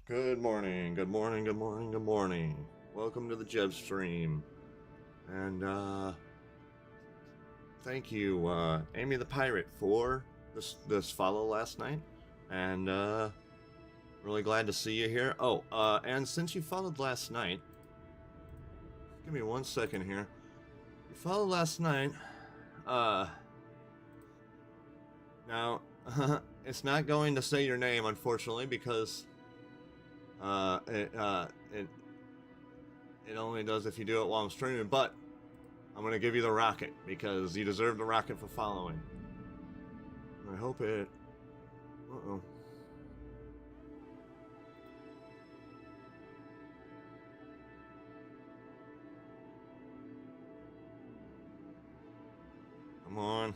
Good morning, good morning, good morning, good morning. Welcome to the Jeb stream. And thank you, Amy the Pirate, for this follow last night. And really glad to see you here. Oh, and since you followed last night, give me 1 second here. You followed last night. Now it's not going to say your name, unfortunately, because it only does if you do it while I'm streaming, but I'm gonna give you the rocket because you deserve the rocket for following. I hope it. Uh-oh. Come on.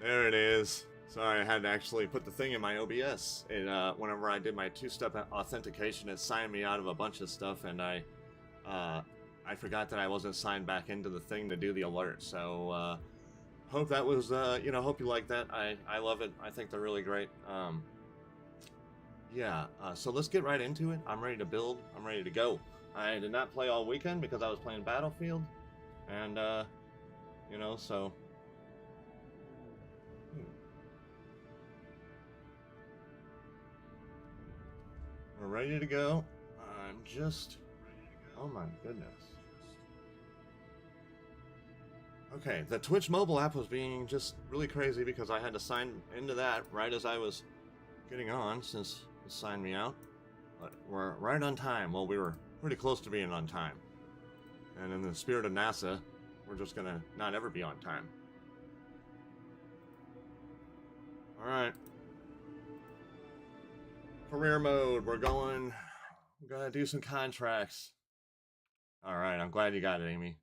There it is. Sorry, I had to actually put the thing in my OBS. Whenever I did my two-step authentication, it signed me out of a bunch of stuff, and I forgot that I wasn't signed back into the thing to do the alert. So, hope that was, hope you like that. I love it. I think they're really great. Yeah, so let's get right into it. I'm ready to build. I'm ready to go. I did not play all weekend because I was playing Battlefield, and, so... We're ready to go. I'm just... Oh my goodness. Okay, the Twitch mobile app was being just really crazy because I had to sign into that right as I was getting on, since it signed me out. But we're right on time. Well, we were pretty close to being on time. And in the spirit of NASA, we're just gonna not ever be on time. Alright. Career mode, we're gonna do some contracts. Alright, I'm glad you got it, Amy.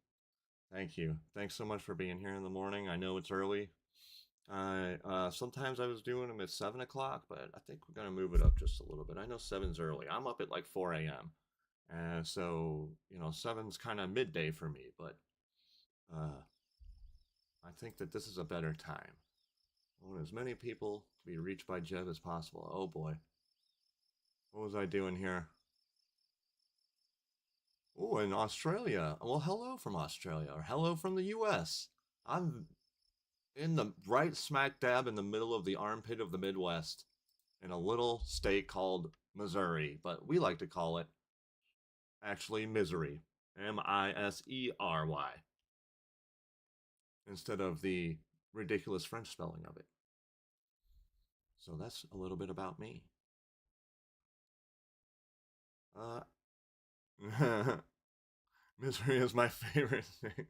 Thank you. Thanks so much for being here in the morning. I know it's early. Sometimes I was doing them at 7 o'clock, but I think we're gonna move it up just a little bit. I know 7's early. I'm up at like 4 a.m. And so, 7's kind of midday for me, but I think that this is a better time. I want as many people to be reached by Jeb as possible. Oh boy. What was I doing here? Oh, in Australia. Well, hello from Australia, or hello from the US. I'm in the right smack dab in the middle of the armpit of the Midwest in a little state called Missouri, but we like to call it actually Misery. Misery. Instead of the ridiculous French spelling of it. So that's a little bit about me. Misery is my favorite thing.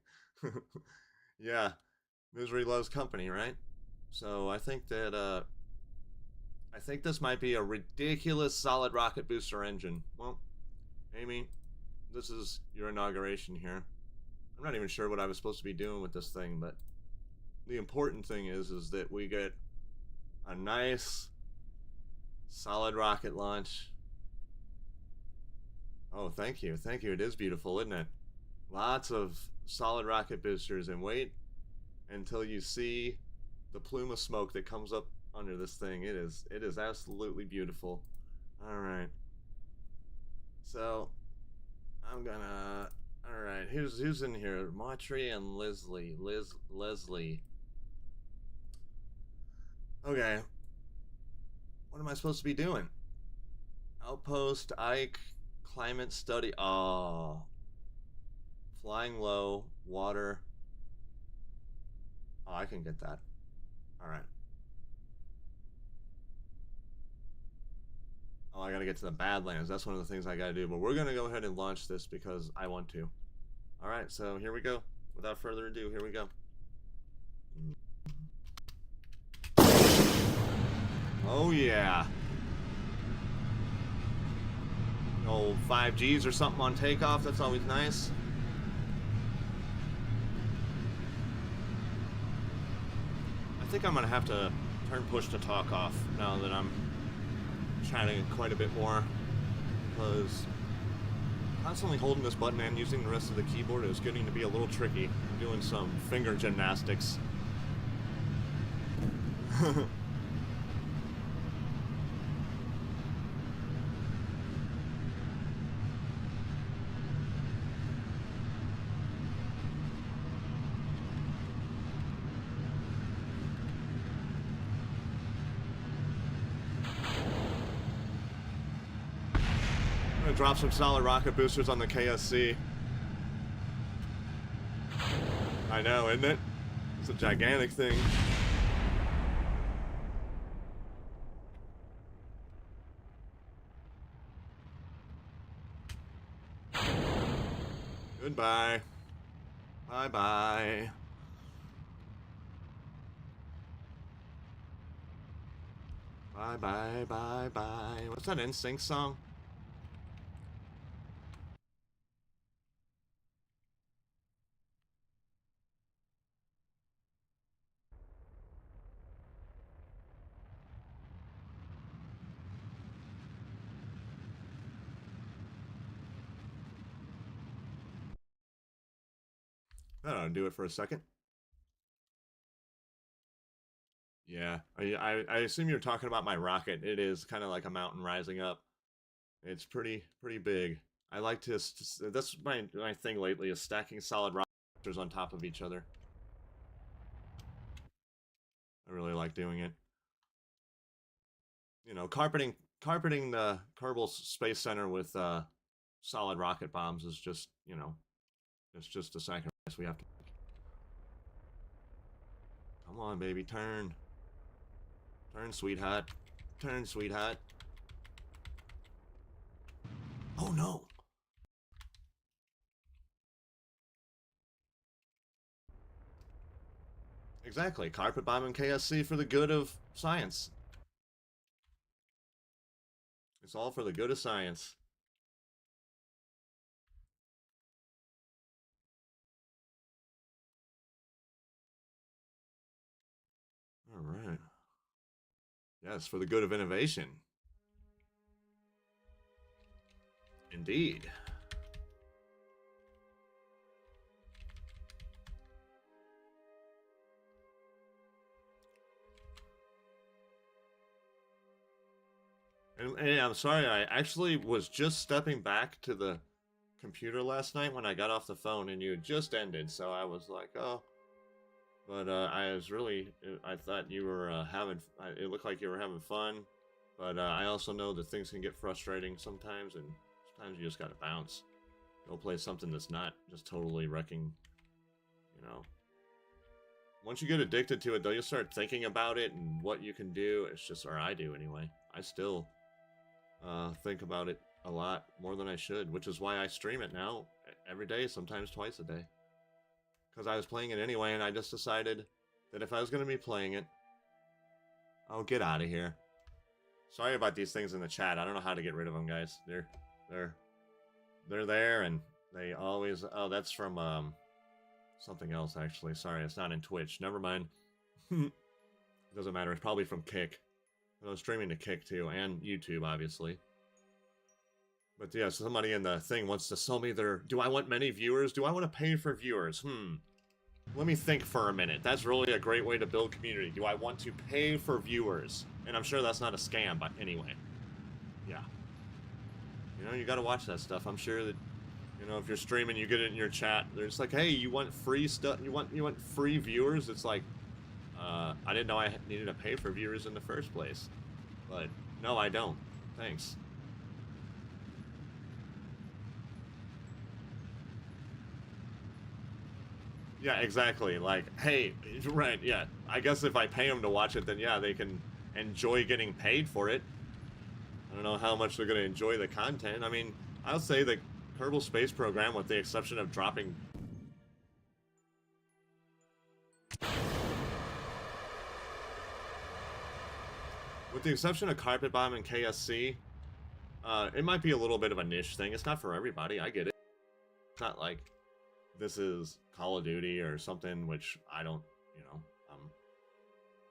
Yeah, misery loves company, right? So I think that I think this might be a ridiculous solid rocket booster engine. Well, Amy, this is your inauguration here. I'm not even sure what I was supposed to be doing with this thing, but the important thing is that we get a nice solid rocket launch. Oh, thank you. Thank you. It is beautiful, isn't it? Lots of solid rocket boosters, and wait until you see the plume of smoke that comes up under this thing. It is absolutely beautiful. All right. So, I'm gonna... All right, who's in here? Mautry and Leslie. Okay. What am I supposed to be doing? Outpost, Ike, climate study. Oh. Flying low, water. Oh, I can get that. All right. Oh, I gotta get to the Badlands. That's one of the things I gotta do. But we're gonna go ahead and launch this because I want to. All right, so here we go. Without further ado, here we go. Oh yeah. Old 5Gs or something on takeoff. That's always nice. I think I'm gonna have to turn push to talk off now that I'm chatting quite a bit more, because constantly holding this button and using the rest of the keyboard is getting to be a little tricky. I'm doing some finger gymnastics. Drop some solid rocket boosters on the KSC. I know, isn't it? It's a gigantic thing. Goodbye. Bye-bye. Bye-bye, bye-bye. What's that NSYNC song? I don't know, do it for a second. Yeah, I assume you're talking about my rocket. It is kind of like a mountain rising up. It's pretty big. I like to, that's my thing lately, is stacking solid rockets on top of each other. I really like doing it. You know, carpeting the Kerbal Space Center with solid rocket bombs is just, you know, it's just a sacrifice we have to make. Come on, baby, turn. Turn, sweetheart. Turn, sweetheart. Oh, no. Exactly. Carpet bombing KSC for the good of science. It's all for the good of science. All right. Yes, for the good of innovation. Indeed. And I'm sorry, I actually was just stepping back to the computer last night when I got off the phone and you had just ended, so I was like, oh. But I was really, I thought you were it looked like you were having fun, but I also know that things can get frustrating sometimes, and sometimes you just gotta bounce. Go play something that's not just totally wrecking, you know. Once you get addicted to it, though, you start thinking about it and what you can do. It's just, or I do anyway. I still think about it a lot more than I should, which is why I stream it now every day, sometimes twice a day. Because I was playing it anyway, and I just decided that if I was going to be playing it, I'll get out of here. Sorry about these things in the chat. I don't know how to get rid of them, guys. They're there, and they always. Oh, that's from something else actually. Sorry, it's not in Twitch. Never mind. It doesn't matter. It's probably from Kick. I was streaming to Kick too, and YouTube, obviously. But yeah, somebody in the thing wants to sell me their... Do I want many viewers? Do I want to pay for viewers? Let me think for a minute. That's really a great way to build community. Do I want to pay for viewers? And I'm sure that's not a scam, but anyway. Yeah. You know, you gotta watch that stuff. I'm sure that, you know, if you're streaming, you get it in your chat. There's like, hey, you want free stuff? You want free viewers? It's like, I didn't know I needed to pay for viewers in the first place. But, no, I don't. Thanks. Yeah, exactly. Like, hey, right, yeah. I guess if I pay them to watch it, then yeah, they can enjoy getting paid for it. I don't know how much they're going to enjoy the content. I mean, I'll say the Kerbal Space Program, with the exception of dropping... With the exception of Carpet Bomb and KSC, it might be a little bit of a niche thing. It's not for everybody. I get it. It's not like this is Call of Duty or something, which I don't, you know,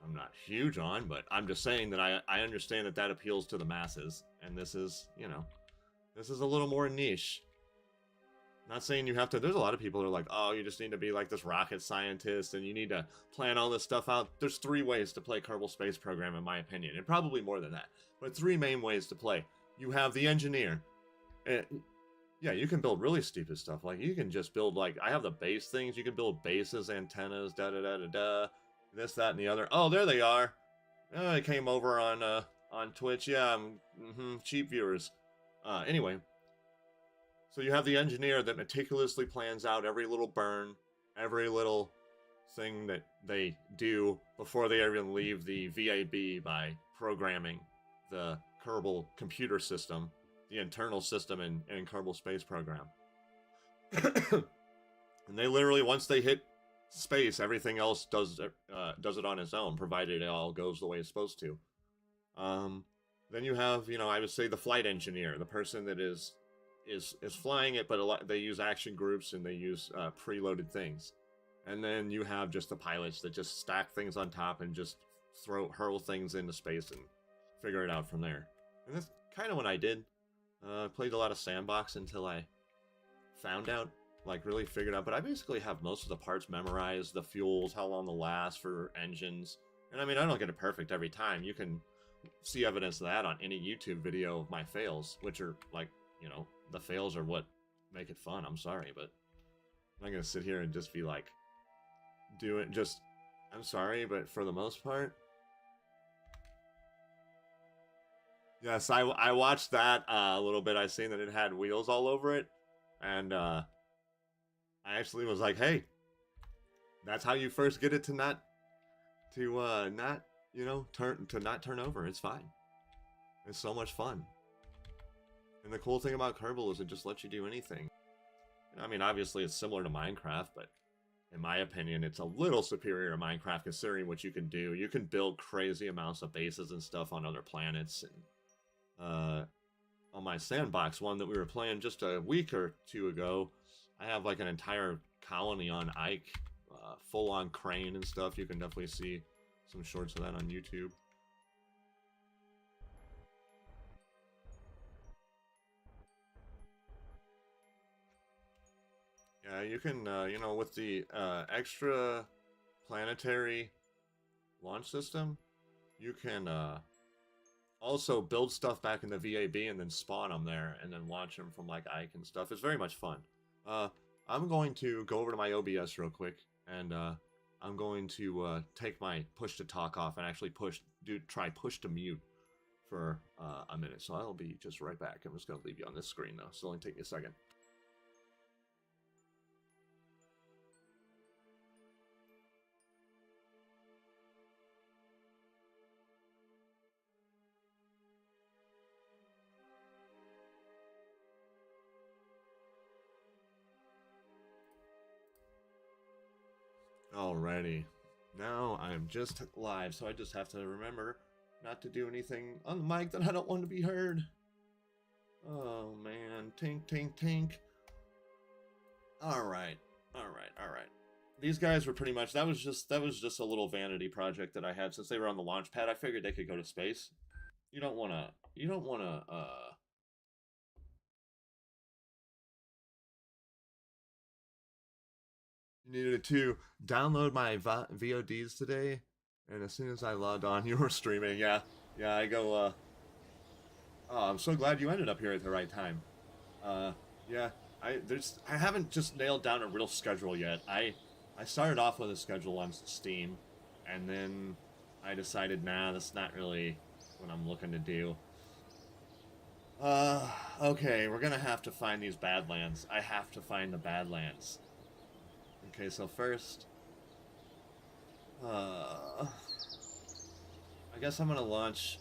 I'm not huge on, but I'm just saying that I understand that that appeals to the masses, and this is, you know, this is a little more niche. Not saying you have to. There's a lot of people who are like, oh, you just need to be like this rocket scientist and you need to plan all this stuff out. There's 3 ways to play Kerbal Space Program, in my opinion, and probably more than that. But 3 main ways to play. You have the engineer. Yeah, you can build really stupid stuff. Like, you can just build, like, I have the base things. You can build bases, antennas, da-da-da-da-da, this, that, and the other. Oh, there they are. Oh, it came over on Twitch. Yeah, cheap viewers. Anyway. So you have the engineer that meticulously plans out every little burn, every little thing that they do before they even leave the VAB by programming the Kerbal computer system, the internal system in Kerbal Space Program. And they literally, once they hit space, everything else does it on its own, provided it all goes the way it's supposed to. Then you have, you know, I would say the flight engineer, the person that is flying it, but they use action groups and they use preloaded things. And then you have just the pilots that just stack things on top and just hurl things into space and figure it out from there. And that's kind of what I did. Played a lot of Sandbox until I found out, like really figured out. But I basically have most of the parts memorized, the fuels, how long they'll last for engines. And I mean, I don't get it perfect every time. You can see evidence of that on any YouTube video of my fails, which are like, you know, the fails are what make it fun. I'm sorry, but I'm not gonna sit here and just be like, I'm sorry, but for the most part, yes, I watched that a little bit. I seen that it had wheels all over it, and I actually was like, hey, that's how you first get it to not you know, not turn over. It's fine. It's so much fun. And the cool thing about Kerbal is it just lets you do anything. I mean, obviously it's similar to Minecraft, but in my opinion, it's a little superior to Minecraft considering what you can do. You can build crazy amounts of bases and stuff on other planets. And on my Sandbox one that we were playing just a week or 2 ago, I have like an entire colony on Ike, full-on crane and stuff. You can definitely see some shorts of that on YouTube. Yeah, you can, you know, with the extra planetary launch system, you can also build stuff back in the VAB and then spawn them there and then launch them from like Ike and stuff. It's very much fun. I'm going to go over to my OBS real quick and I'm going to take my push to talk off and actually try push to mute for a minute. So I'll be just right back. I'm just going to leave you on this screen though, so it'll only take me a second. Alrighty. Now I'm just live, so I just have to remember not to do anything on the mic that I don't want to be heard. Oh man, tink, tink, tink. Alright. These guys were pretty much, that was just a little vanity project that I had since they were on the launch pad. I figured they could go to space. You don't wanna needed to download my VODs today, and as soon as I logged on, you were streaming. Yeah, I go. Oh, I'm so glad you ended up here at the right time. Yeah, I haven't just nailed down a real schedule yet. I started off with a schedule on Steam, and then I decided, nah, that's not really what I'm looking to do. Okay, we're gonna have to find these Badlands. I have to find the Badlands. Okay, so first, I guess I'm gonna launch.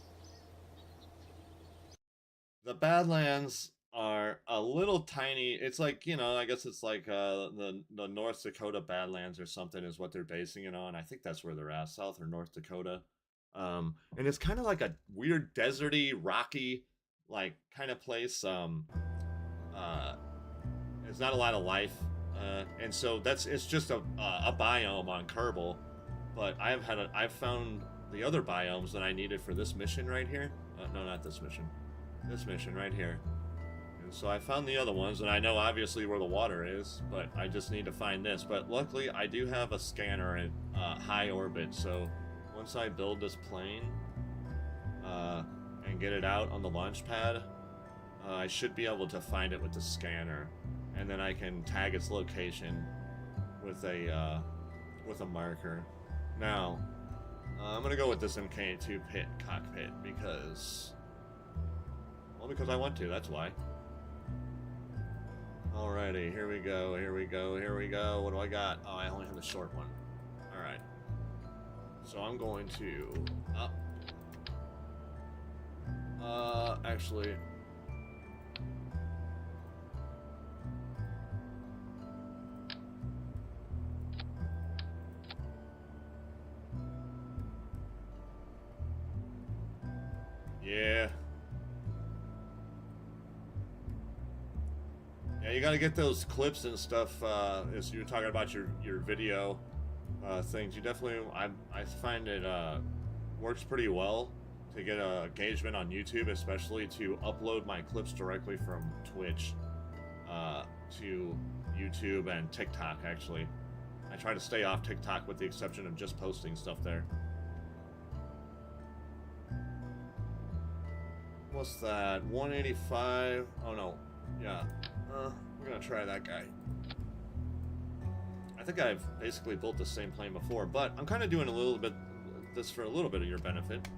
The Badlands are a little tiny. It's like, I guess it's like the North Dakota Badlands or something is what they're basing it on. I think that's where they're at, South or North Dakota. And it's kind of like a weird deserty, rocky, like kind of place. Uh, there's not a lot of life, and so it's just a biome on Kerbal. But I've found the other biomes that I needed for this mission right here. No, not this mission. This mission right here. And so I found the other ones, and I know obviously where the water is, but I just need to find this. But luckily, I do have a scanner in high orbit, so once I build this plane and get it out on the launch pad, I should be able to find it with the scanner, and then I can tag its location with a marker. Now, I'm gonna go with this MK2 pit cockpit because I want to, that's why. Alrighty, here we go. What do I got? Oh, I only have the short one. Alright. So I'm going to actually, yeah. Yeah, you gotta get those clips and stuff, as you were talking about your video things. You definitely, I find it works pretty well to get engagement on YouTube, especially to upload my clips directly from Twitch to YouTube and TikTok, actually. I try to stay off TikTok with the exception of just posting stuff there. What's that? 185? Oh no. Yeah. We're gonna try that guy. I think I've basically built the same plane before, but I'm kind of doing a little bit this for a little bit of your benefit.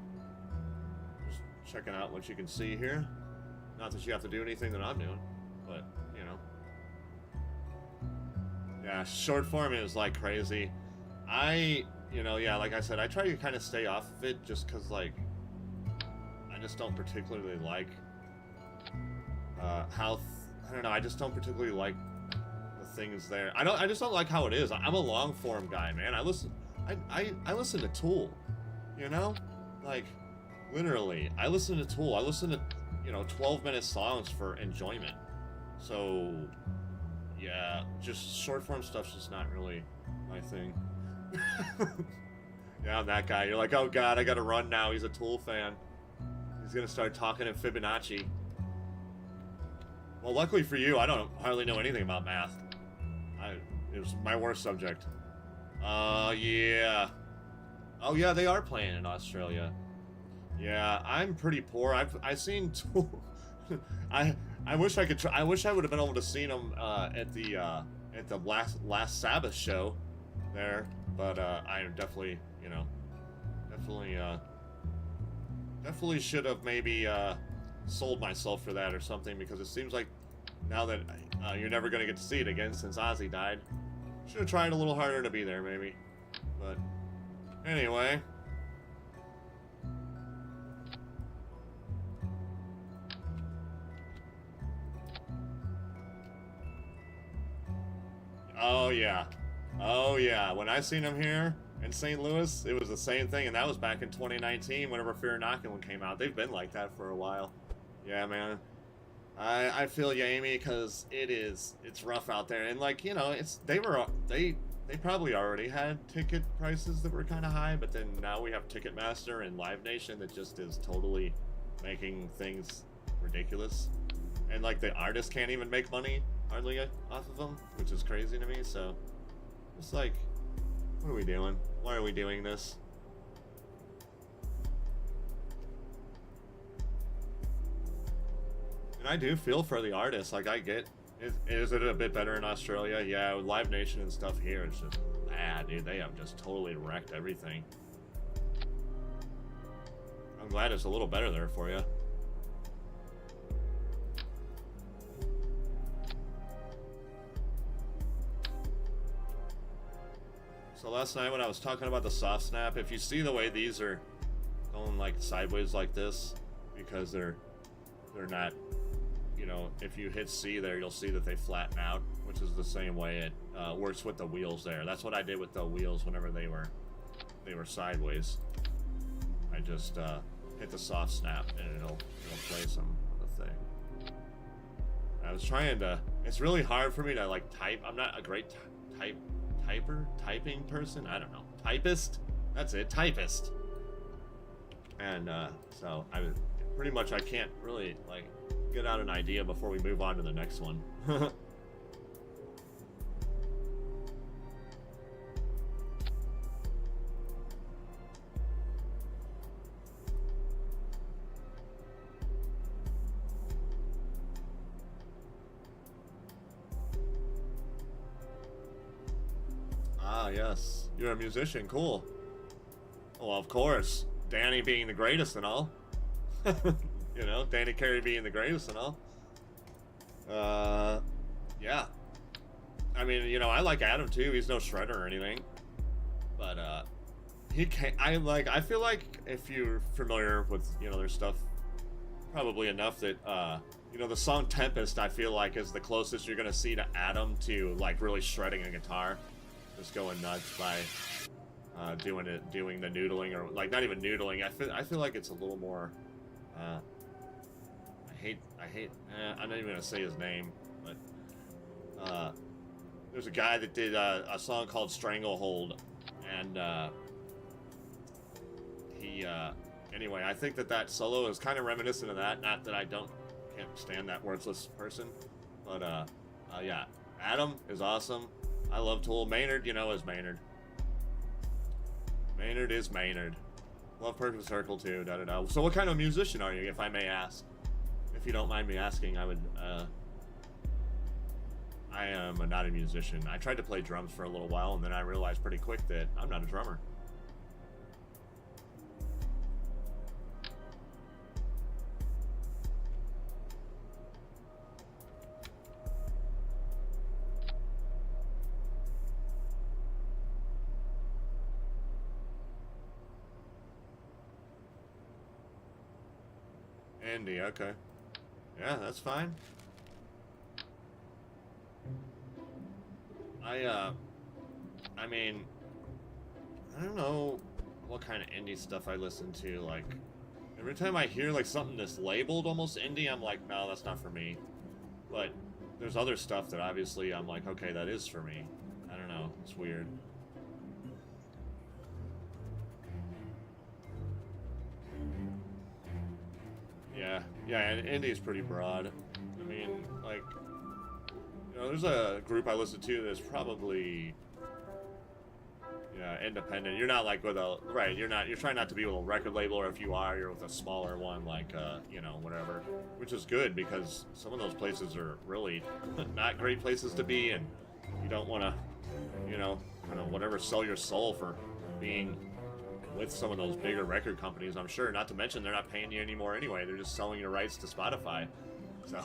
Just checking out what you can see here. Not that you have to do anything that I'm doing, but you know. Yeah, short form is like crazy. Yeah, like I said, I try to kind of stay off of it just because, like, I just don't particularly like I don't know, I just don't particularly like the things there. I just don't like how it is. I'm a long form guy, man. I listen to Tool, you know? Like, literally, I listen to Tool. I listen to, 12-minute songs for enjoyment. So, yeah, just short form stuff's just not really my thing. Yeah, I'm that guy. You're like, oh god, I gotta run now. He's a Tool fan. He's gonna start talking in Fibonacci. Well, luckily for you, I don't hardly know anything about math. It was my worst subject. Yeah. Oh yeah, they are playing in Australia. Yeah, I'm pretty poor. I've seen Tool. I wish I could try. I wish I would have been able to see them at the last Sabbath show there, but I definitely definitely should have maybe sold myself for that or something, because it seems like now that you're never gonna get to see it again since Ozzy died. Should have tried a little harder to be there, maybe. But anyway. Oh yeah. Oh yeah. When I seen him here in St. Louis, it was the same thing, and that was back in 2019 whenever Fear Inoculum came out. They've been like that for a while. Yeah, man. I feel you, Amy, because it's rough out there, and like, they probably already had ticket prices that were kind of high, but then now we have Ticketmaster and Live Nation that just is totally making things ridiculous, and like the artists can't even make money hardly off of them, which is crazy to me. So it's like, what are we doing? Why are we doing this? And I do feel for the artists. Like, I get, is it a bit better in Australia? Yeah, with Live Nation and stuff here, it's just bad, dude. They have just totally wrecked everything. I'm glad it's a little better there for you. So last night when I was talking about the soft snap, if you see the way these are going like sideways like this, because they're not, you know, if you hit C there, you'll see that they flatten out, which is the same way it works with the wheels there. That's what I did with the wheels whenever they were sideways. I just hit the soft snap and it'll play some of the thing. I was trying to. It's really hard for me to like type. I'm not a great typing person. I don't know. Typist. That's it. Typist. And so I was pretty much I can't really like get out an idea before we move on to the next one. Ah, yes. You're a musician. Cool. Well, of course. Danny being the greatest and all. You know, Danny Carey being the greatest and all. Yeah. I mean, you know, I like Adam too. He's no shredder or anything. But, he can't, I feel like if you're familiar with, you know, their stuff, probably enough that, you know, the song Tempest, I feel like, is the closest you're gonna see to Adam to, like, really shredding a guitar. Just going nuts by doing the noodling, or like not even noodling. I feel like it's a little more. I'm not even gonna say his name, but there's a guy that did a song called Stranglehold, and he anyway. I think that solo is kind of reminiscent of that. Not that I can't stand that worthless person, but yeah, Adam is awesome. I love Tool. Maynard, you know, is Maynard. Maynard is Maynard. Love Perfect Circle too. Da da da. So, what kind of musician are you, if I may ask? If you don't mind me asking, I would. I am not a musician. I tried to play drums for a little while, and then I realized pretty quick that I'm not a drummer. Andy, okay. Yeah, that's fine. I mean, I don't know what kind of indie stuff I listen to. Like, every time I hear like something that's labeled almost indie, I'm like, no, that's not for me. But there's other stuff that obviously I'm like, okay, that is for me. I don't know. It's weird. Yeah, and indie's pretty broad. I mean, like, you know, there's a group I listen to that's probably, yeah, independent. You're not like with a, right, you're trying not to be with a record label, or if you are, you're with a smaller one, like, you know, whatever. Which is good, because some of those places are really not great places to be, and you don't want to, you know, kind of whatever, sell your soul for being with some of those bigger record companies, I'm sure. Not to mention they're not paying you anymore anyway. They're just selling your rights to Spotify. So,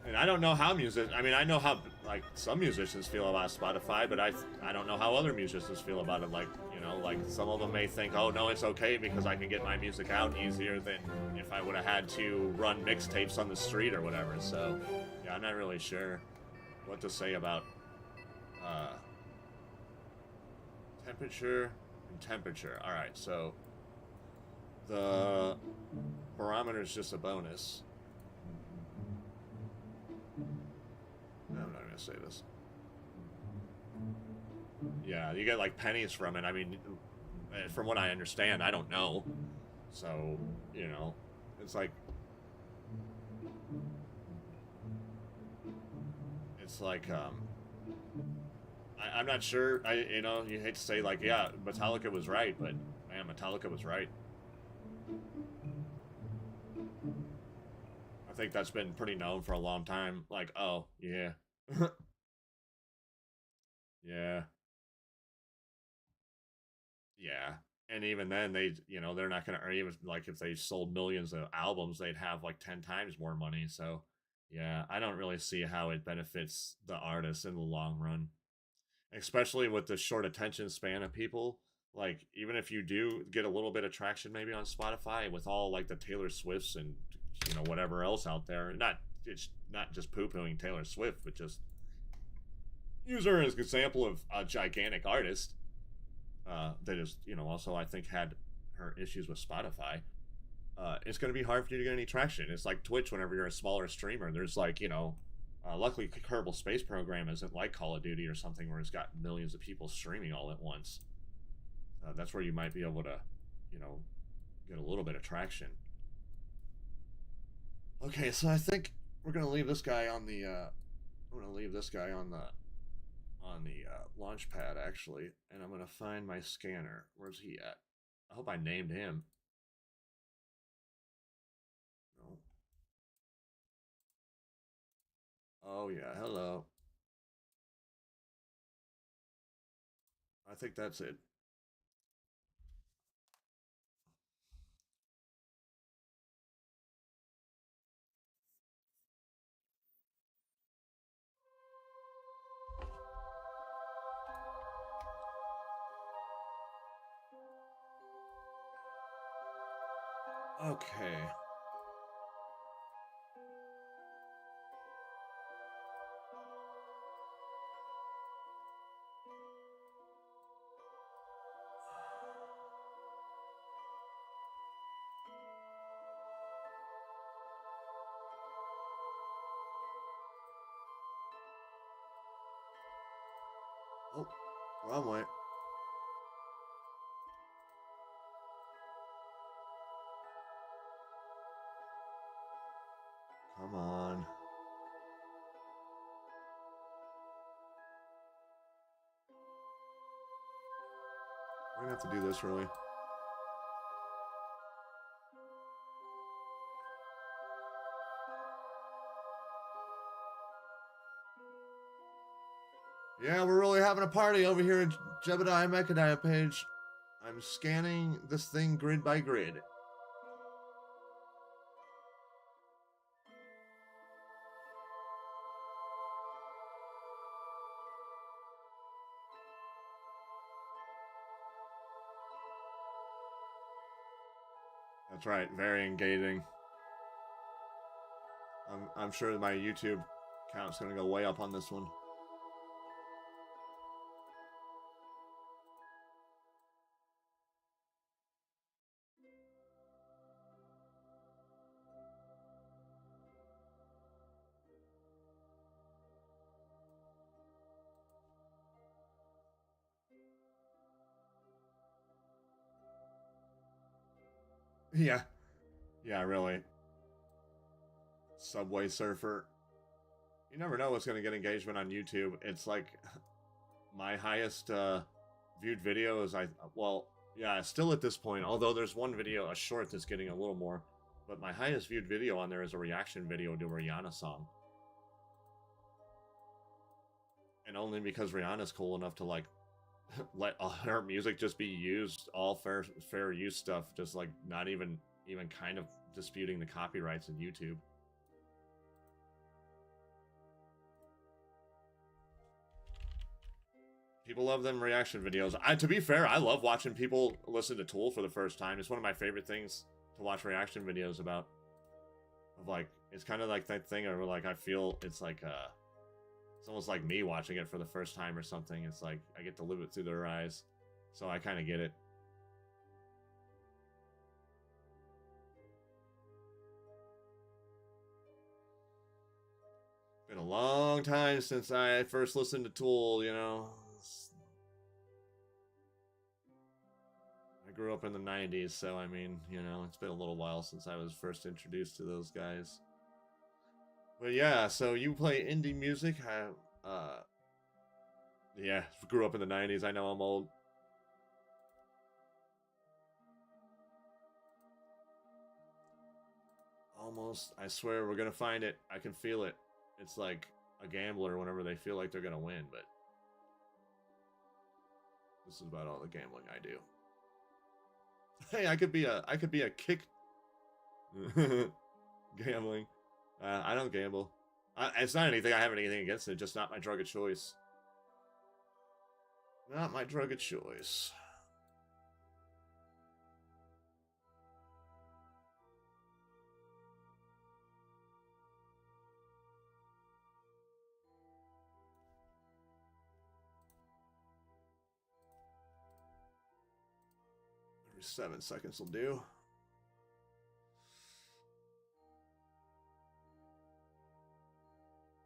and I don't know how I mean, I know how like some musicians feel about Spotify, but I don't know how other musicians feel about it. Like, you know, like some of them may think, oh no, it's okay because I can get my music out easier than if I would have had to run mixtapes on the street or whatever. So, yeah, I'm not really sure what to say about temperature and temperature. All right, so the barometer is just a bonus. No, I'm not gonna say this. Yeah, you get like pennies from it. I mean, from what I understand, I don't know. So, you know, it's like, it's like, I'm not sure. You know, you hate to say like, yeah, Metallica was right, but man, Metallica was right. I think that's been pretty known for a long time. Like, oh yeah, yeah, yeah. And even then, you know, they're not gonna, or even like if they sold millions of albums, they'd have like 10 times more money. So Yeah, I don't really see how it benefits the artist in the long run, especially with the short attention span of people. Like, even if you do get a little bit of traction maybe on Spotify with all like the Taylor Swifts and whatever else out there, it's not just poo-pooing Taylor Swift, but just use her as an example of a gigantic artist that is also I think had her issues with Spotify. It's going to be hard for you to get any traction. It's like Twitch whenever you're a smaller streamer. There's like, luckily Kerbal Space Program isn't like Call of Duty or something where it's got millions of people streaming all at once. That's where you might be able to, get a little bit of traction. Okay, so I think we're gonna leave this guy on the. I'm gonna leave this guy on the launch pad actually, and I'm gonna find my scanner. Where's he at? I hope I named him. No. Oh yeah, hello. I think that's it. Okay. Oh, wrong way. Come on. We're gonna have to do this really. Yeah, we're really having a party over here at Jebediah Mechadiah page. I'm scanning this thing grid by grid. That's right, very engaging. I'm sure my YouTube count's gonna go way up on this one. Yeah. Yeah, really. Subway Surfer. You never know what's gonna get engagement on YouTube. It's like my highest viewed video is yeah, still at this point, although there's one video, a short that's getting a little more, but my highest viewed video on there is a reaction video to a Rihanna song. And only because Rihanna's cool enough to like let all her music just be used, all fair use stuff, just like not even kind of disputing the copyrights in YouTube. People love them reaction videos. To be fair, I love watching people listen to Tool for the first time. It's one of my favorite things to watch reaction videos about. Of like, it's kind of like that thing where like I feel it's like it's almost like me watching it for the first time or something. It's like I get to live it through their eyes, so I kind of get it. Been a long time since I first listened to Tool, I grew up in the 90s, so I mean, it's been a little while since I was first introduced to those guys. But yeah, so you play indie music? Yeah, grew up in the 90s. I know I'm old. Almost. I swear we're going to find it. I can feel it. It's like a gambler whenever they feel like they're going to win, but this is about all the gambling I do. Hey, I could be a kick gambling. I don't gamble. It's not anything. I have anything against it. Just not my drug of choice. Not my drug of choice. Every 7 seconds will do.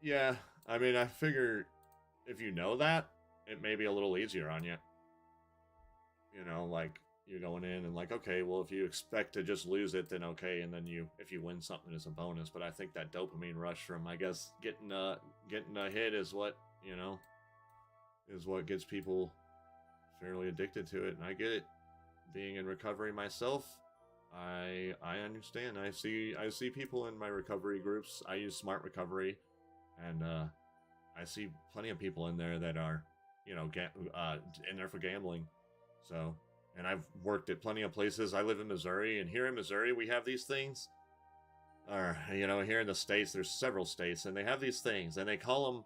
Yeah, I mean, I figure if you know that, it may be a little easier on you. You know, like, you're going in and like, okay, well, if you expect to just lose it, then okay, and then if you win something, it's a bonus. But I think that dopamine rush from, I guess, getting a hit is what, you know, is what gets people fairly addicted to it. And I get it. Being in recovery myself, I understand. I see people in my recovery groups. I use Smart Recovery, and I see plenty of people in there that are, you know, in there for gambling. So, and I've worked at plenty of places. I live in Missouri, and here in Missouri we have these things. Or, you know, here in the States, there's several states, and they have these things, and they call them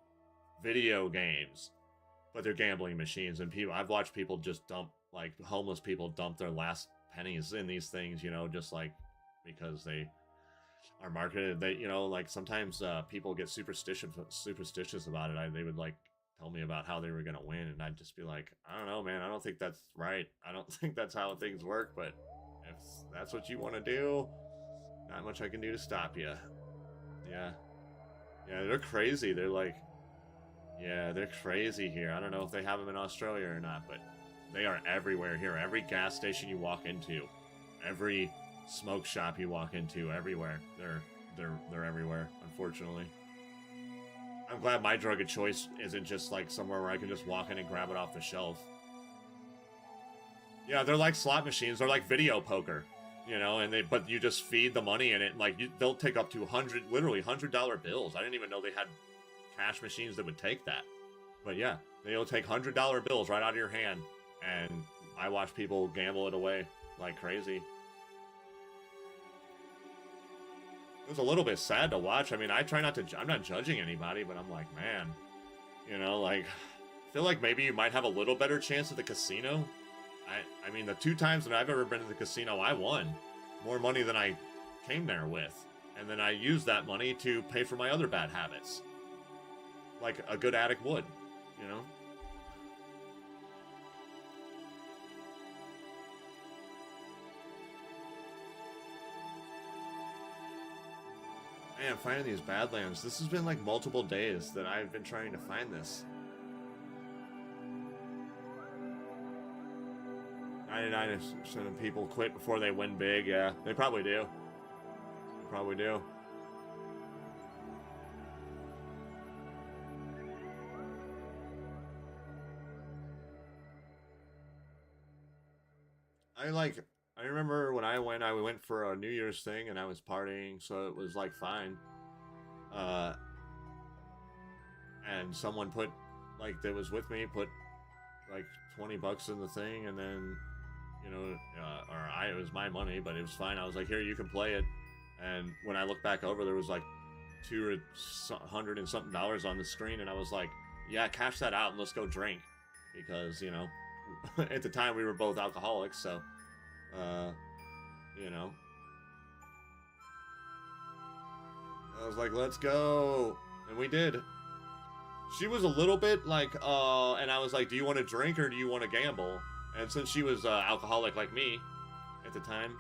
video games, but they're gambling machines. And I've watched people just dump, like homeless people dump their last pennies in these things, you know, just like because they are marketed. They, you know, like sometimes people get superstitious about it. They would like tell me about how they were gonna win, and I'd just be like, I don't know, man. I don't think that's right. I don't think that's how things work. But if that's what you want to do, not much I can do to stop you. Yeah, yeah, they're crazy. They're like, yeah, they're crazy here. I don't know if they have them in Australia or not, but they are everywhere here. Every gas station you walk into, every smoke shop you walk into, everywhere. They're everywhere, unfortunately. I'm glad my drug of choice isn't just like somewhere where I can just walk in and grab it off the shelf. Yeah, they're like slot machines. They're like video poker, you know, but you just feed the money in it. Like they'll take up to literally $100 bills. I didn't even know they had cash machines that would take that. But yeah, they'll take $100 bills right out of your hand, and I watch people gamble it away like crazy. It was a little bit sad to watch. I mean, I try not to. I'm not judging anybody, but I'm like, man, you know, like, I feel like maybe you might have a little better chance at the casino. I mean, the 2 times that I've ever been to the casino, I won more money than I came there with, and then I used that money to pay for my other bad habits, like a good addict would, you know. Man, finding these Badlands. This has been like multiple days that I've been trying to find this. 99% of people quit before they win big. Yeah, they probably do. They probably do. I remember when I went for a New Year's thing and I was partying, so it was like fine. Uh, and someone that was with me put like $20 in the thing, and then, you know, it was my money, but it was fine. I was like, here, you can play it. And when I look back over, there was like $200 and something on the screen, and I was like, yeah, cash that out and let's go drink, because, you know, at the time we were both alcoholics, so, you know, I was like, let's go, and we did. She was a little bit like, and I was like, do you want to drink or do you want to gamble? And since she was alcoholic like me at the time,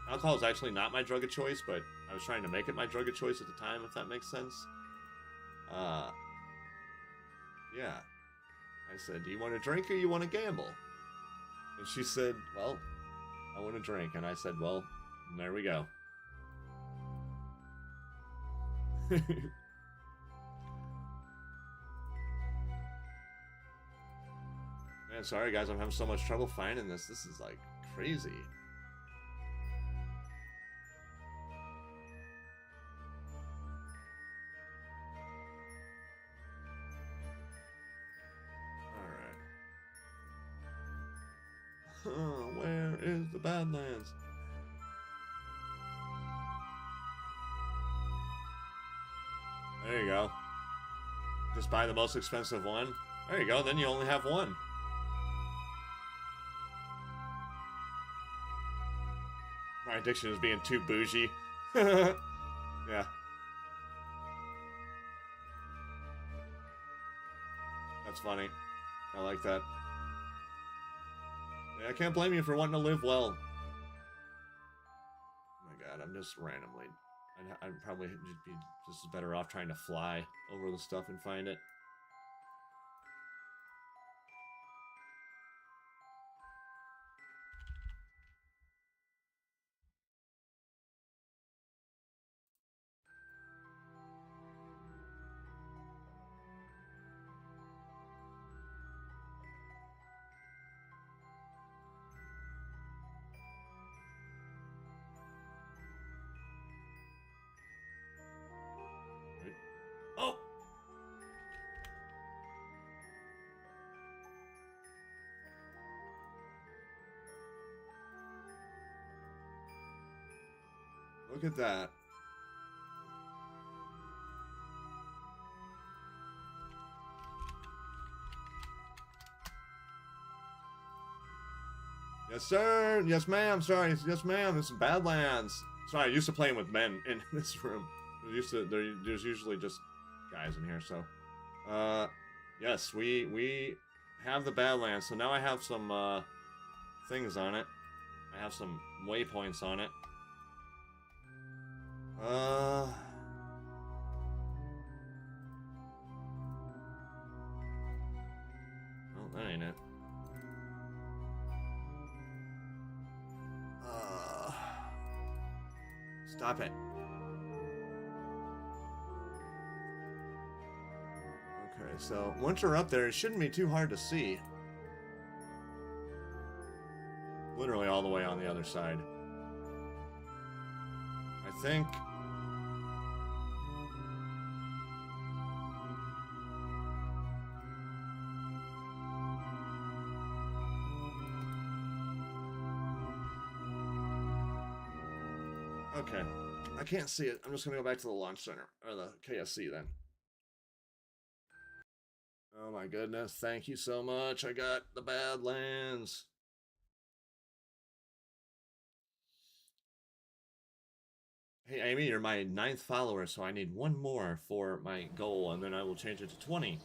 alcohol is actually not my drug of choice, but I was trying to make it my drug of choice at the time, if that makes sense. Yeah. I said, do you want to drink or you want to gamble? And she said, well, I want to drink. And I said, well, there we go. Man, sorry guys, I'm having so much trouble finding this. This is like crazy. Alright. Where is the Badlands? There There you go. Just buy the most expensive one. There you go, then you only have one. My addiction is being too bougie. Yeah. That's funny. I like that. Yeah, I can't blame you for wanting to live well. Oh my god, I'm just randomly... I'd probably be just better off trying to fly over the stuff and find it. Oh! Look at that. Yes, sir. Yes, ma'am. Sorry. Yes, ma'am. This is Badlands. Sorry, I used to playing with men in this room. There's usually just guys in here, so. Yes, we have the Badlands. So now I have some, things on it. I have some waypoints on it. Oh, that ain't it. Stop it. Okay, so once you're up there, it shouldn't be too hard to see. Literally all the way on the other side. I think... Okay. I can't see it. I'm just going to go back to the launch center. Or the KSC then. Oh my goodness. Thank you so much. I got the Badlands. Hey Amy, you're my 9th follower, so I need one more for my goal, and then I will change it to 20.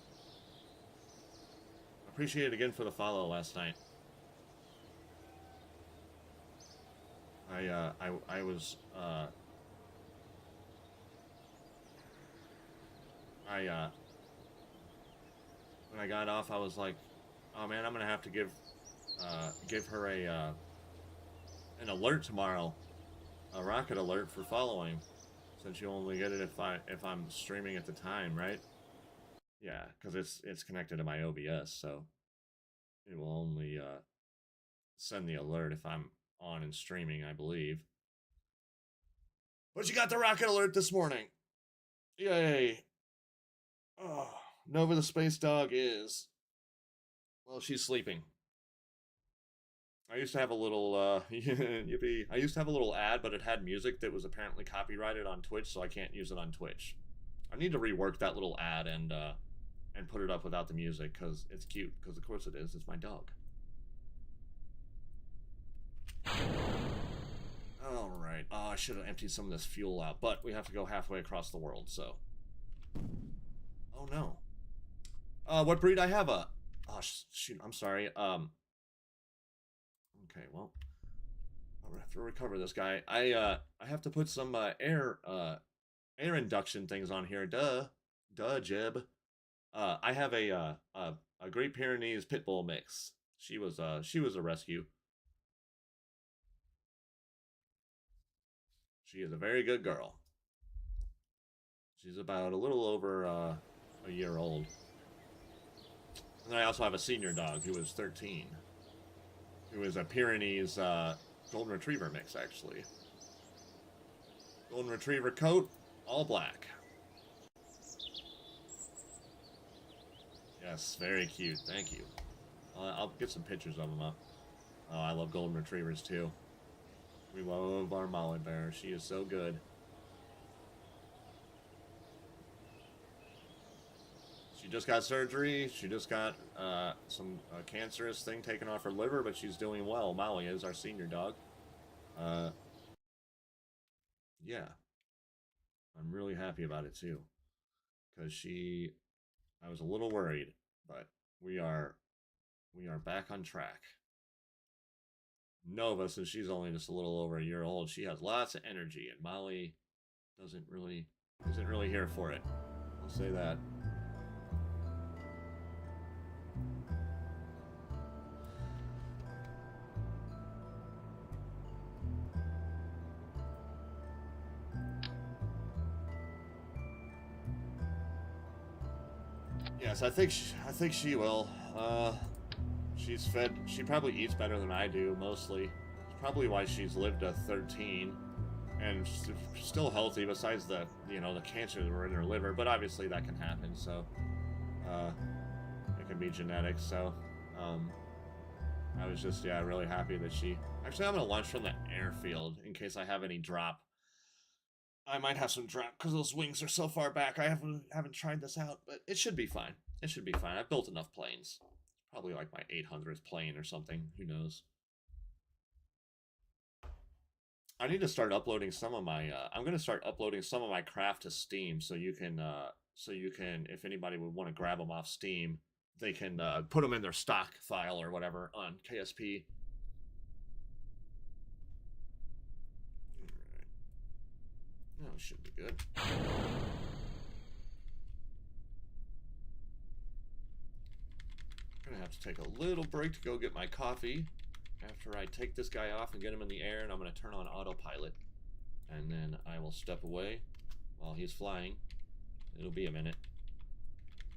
Appreciate it again for the follow last night. I was, when I got off, I was like, oh man, I'm gonna have to give her a, an alert tomorrow. A rocket alert for following. Since you only get it if I'm streaming at the time, right? Yeah, because it's connected to my OBS, so it will only, send the alert if I'm on and streaming, I believe. But you got the rocket alert this morning. Yay. Oh, Nova the Space Dog is... Well, she's sleeping. I used to have a little, yippee. I used to have a little ad, but it had music that was apparently copyrighted on Twitch, so I can't use it on Twitch. I need to rework that little ad and put it up without the music, because it's cute, because of course it is. It's my dog. Alright. Oh, I should have emptied some of this fuel out, but we have to go halfway across the world, so... Oh, no. What breed I have? Oh, shoot, I'm sorry. Okay, well... I'll have to recover this guy. I have to put some, air induction things on here. Duh, Jib. I have a Great Pyrenees Pit Bull mix. She was a rescue. She is a very good girl. She's about a little over a year old. And then I also have a senior dog who is 13. Who is a Pyrenees Golden Retriever mix, actually. Golden Retriever coat, all black. Yes, very cute. Thank you. I'll get some pictures of them up. Oh, I love Golden Retrievers, too. We love our Molly Bear. She is so good. She just got surgery. She just got some cancerous thing taken off her liver, but she's doing well. Molly is our senior dog. Yeah, I'm really happy about it too, because I was a little worried, but we are back on track. Nova, since she's only just a little over a year old, she has lots of energy, and Molly isn't really here for it. I'll say that. Yes, I think she will. She's fed. She probably eats better than I do, mostly. It's probably why she's lived to 13, and still healthy. Besides the the cancer that were in her liver, but obviously that can happen. So, it can be genetics. So, I was just really happy that she. Actually, I'm gonna lunch from the airfield in case I have any drop. I might have some drop because those wings are so far back. I haven't tried this out, but it should be fine. It should be fine. I've built enough planes. Probably like my 800th plane or something. Who knows? I need to start uploading some of my. I'm gonna start uploading some of my craft to Steam, so you can, if anybody would want to grab them off Steam, they can put them in their stock file or whatever on KSP. No, it should be good. I'm gonna have to take a little break to go get my coffee after I take this guy off and get him in the air, and I'm gonna turn on autopilot, and then I will step away while he's flying. It'll be a minute,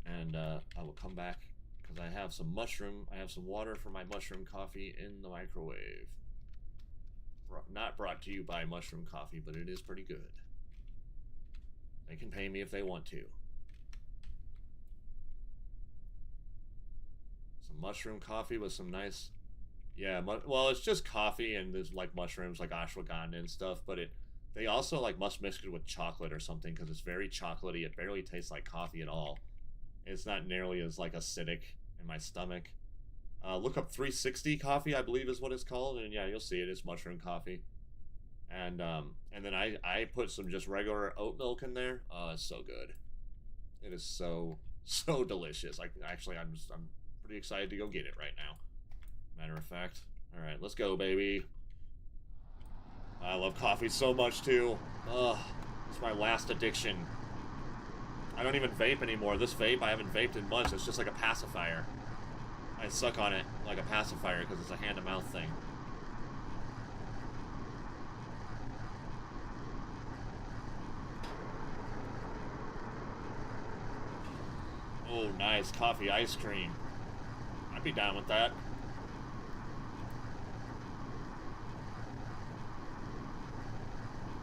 and I will come back because I have some water for my mushroom coffee in the microwave. Not brought to you by Mushroom Coffee, but it is pretty good. They can pay me if they want to. Some mushroom coffee with some nice... Yeah, well, it's just coffee and there's like mushrooms like ashwagandha and stuff, but they also like must mix it with chocolate or something because it's very chocolatey. It barely tastes like coffee at all. It's not nearly as like acidic in my stomach. Look up 360 coffee, I believe is what it's called, and yeah, you'll see it. It's mushroom coffee. And then I put some just regular oat milk in there. Oh, it's so good. It is so delicious. Like, actually, I'm pretty excited to go get it right now. Matter of fact. All right, let's go, baby. I love coffee so much too. Ugh, it's my last addiction. I don't even vape anymore. This vape, I haven't vaped in months. It's just like a pacifier. I suck on it like a pacifier because it's a hand-to-mouth thing. Oh, nice. Coffee ice cream. I'd be down with that.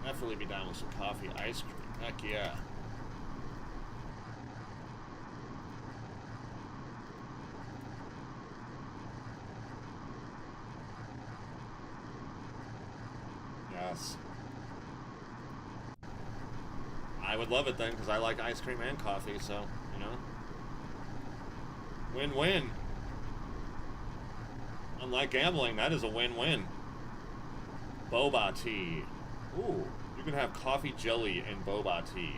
Definitely be down with some coffee ice cream. Heck yeah. Yes. I would love it then, because I like ice cream and coffee, so, you know. Win-win. Unlike gambling, that is a win-win. Boba tea. Ooh, you can have coffee jelly in boba tea.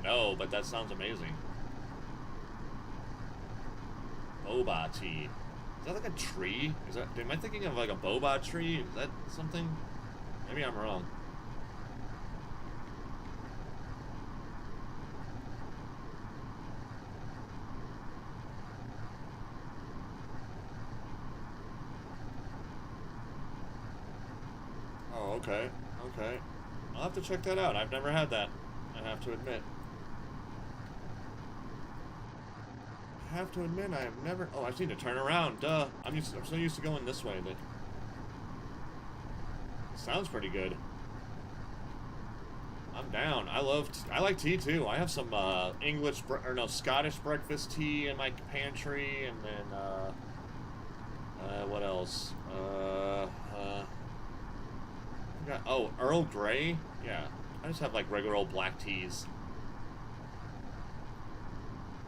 No, but that sounds amazing. Boba tea. Is that like a tree? Am I thinking of like a boba tree? Is that something? Maybe I'm wrong. Oh, okay. Okay. I'll have to check that out. I've never had that, I have to admit. I have to admit, I have never... Oh, I just need to turn around. Duh. I'm so used to going this way that... It sounds pretty good. I'm down. I like tea too. I have some Scottish breakfast tea in my pantry, and then what else? Earl Grey? Yeah. I just have like regular old black teas.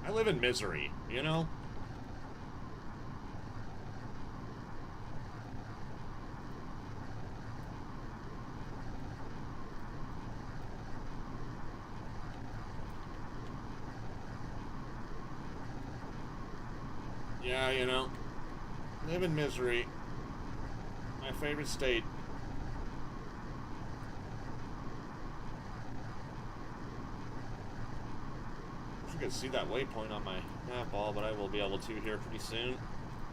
I live in misery, you know? Yeah, you know, live in misery. My favorite state. Wish you could see that waypoint on my map ball, but I will be able to here pretty soon.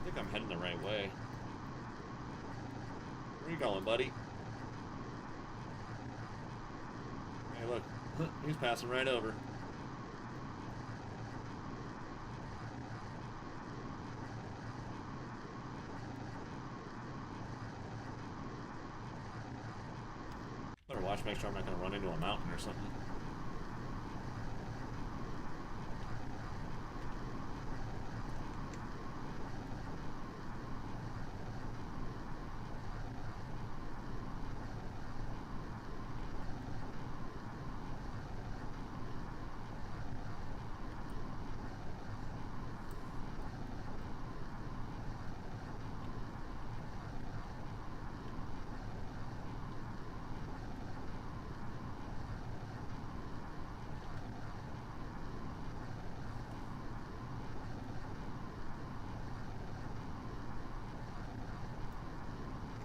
I think I'm heading the right way. Where are you going, buddy? Hey, look. He's passing right over. Better watch, make sure I'm not going to run into a mountain or something.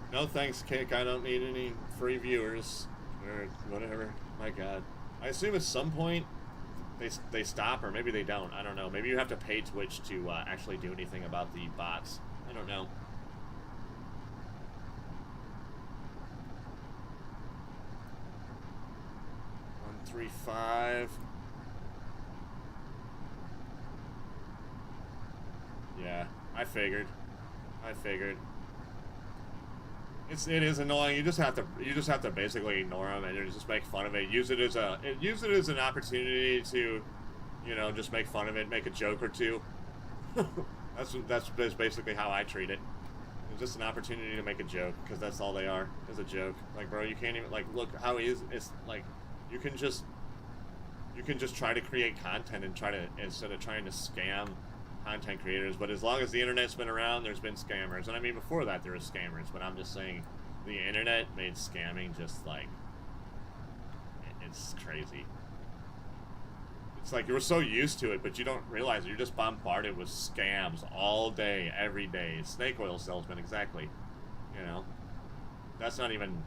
No thanks, Kick. I don't need any free viewers or whatever. My God, I assume at some point they stop, or maybe they don't. I don't know. Maybe you have to pay Twitch to actually do anything about the bots. I don't know. One, 3, 5. Yeah, I figured. It is annoying. You just have to basically ignore them and just make fun of it. Use it as an opportunity to, you know, just make fun of it, make a joke or two. that's basically how I treat it. It's just an opportunity to make a joke, because that's all they are, is a joke. Like, bro, you can't even, like, look how it's like you can just try to create content and instead of trying to scam content creators. But as long as the internet's been around, there's been scammers. And I mean, before that there were scammers, but I'm just saying the internet made scamming just like, it's crazy. It's like you're so used to it, but you don't realize it. You're just bombarded with scams all day, every day. Snake oil salesmen, exactly. You know, that's not even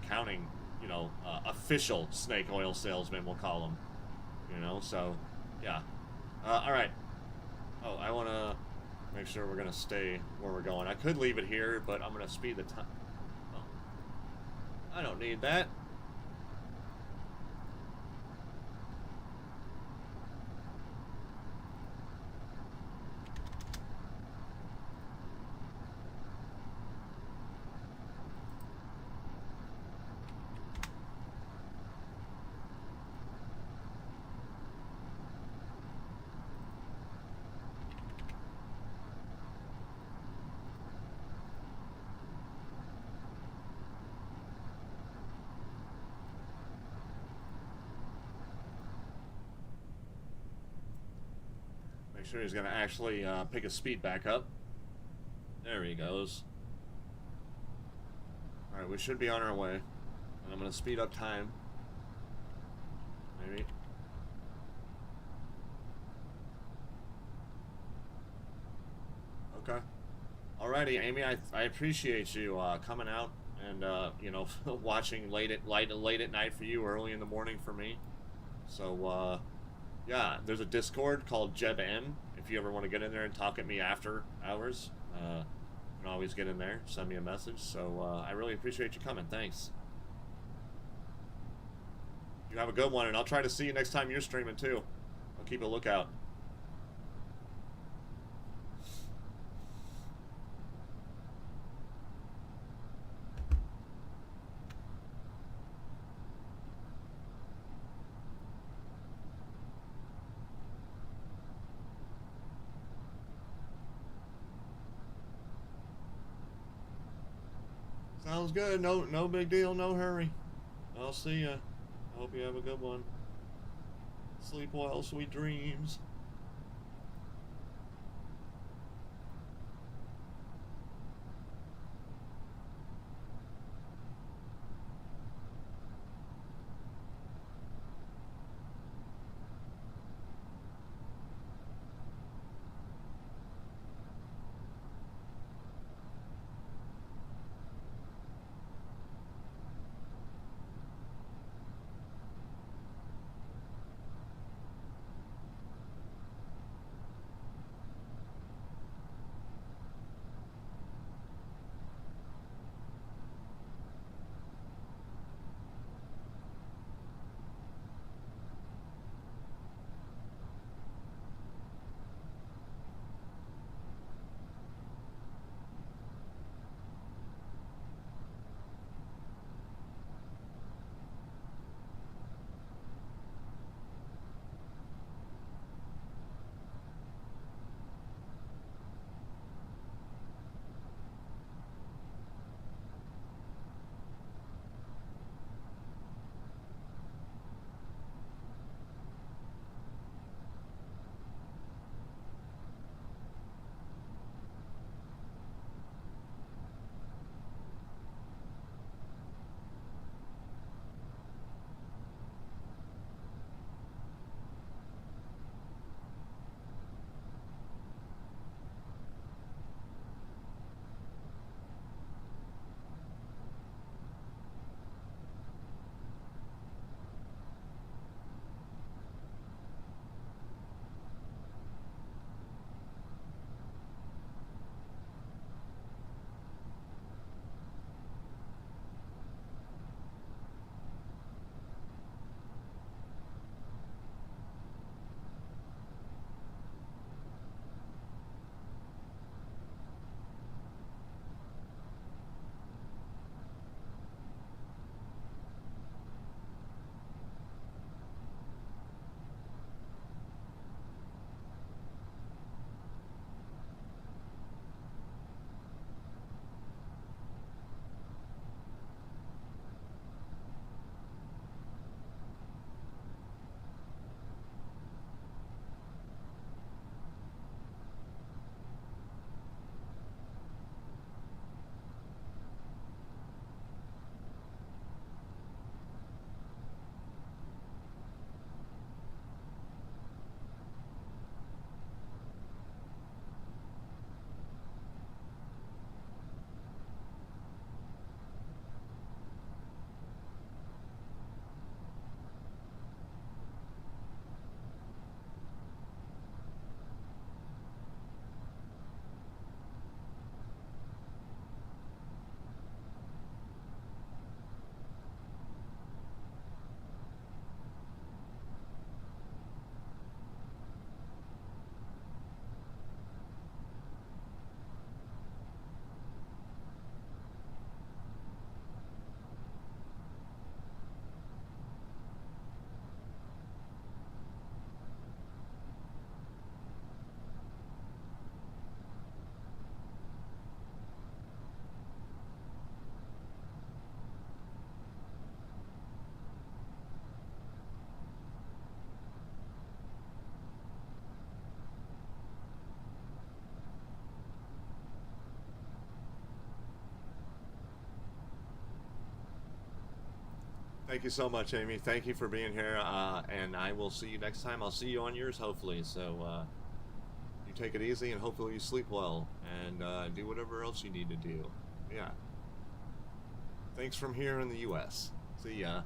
counting, you know, official snake oil salesmen, we'll call them. You know, so yeah. All right. Oh, I want to make sure we're going to stay where we're going. I could leave it here, but I'm going to speed the time. Oh, I don't need that. Make sure he's going to actually pick his speed back up. There he goes. Alright, we should be on our way. And I'm going to speed up time. Maybe. Okay. Alrighty, Amy, I appreciate you coming out and, you know, watching late at night for you, early in the morning for me. So, yeah, there's a Discord called JebM. If you ever want to get in there and talk at me after hours, you can always get in there, send me a message. So I really appreciate you coming. Thanks. You have a good one, and I'll try to see you next time you're streaming too. I'll keep a lookout. Sounds good. No big deal. No hurry. I'll see ya. I hope you have a good one. Sleep well, sweet dreams. Thank you so much, Amy. Thank you for being here. And I will see you next time. I'll see you on yours, hopefully. So you take it easy, and hopefully you sleep well, and do whatever else you need to do. Yeah. Thanks from here in the U.S. See ya.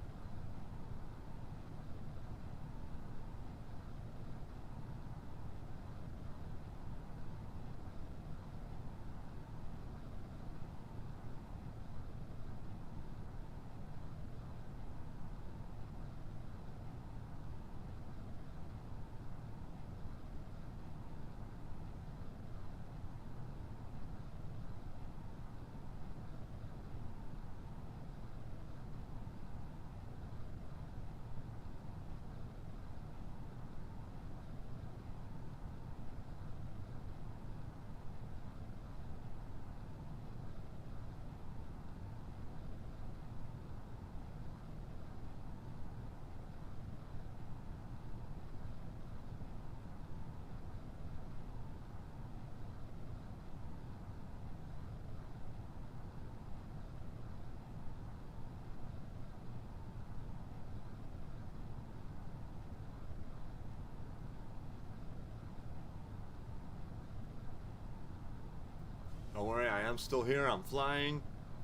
Don't worry, I am still here. I'm flying.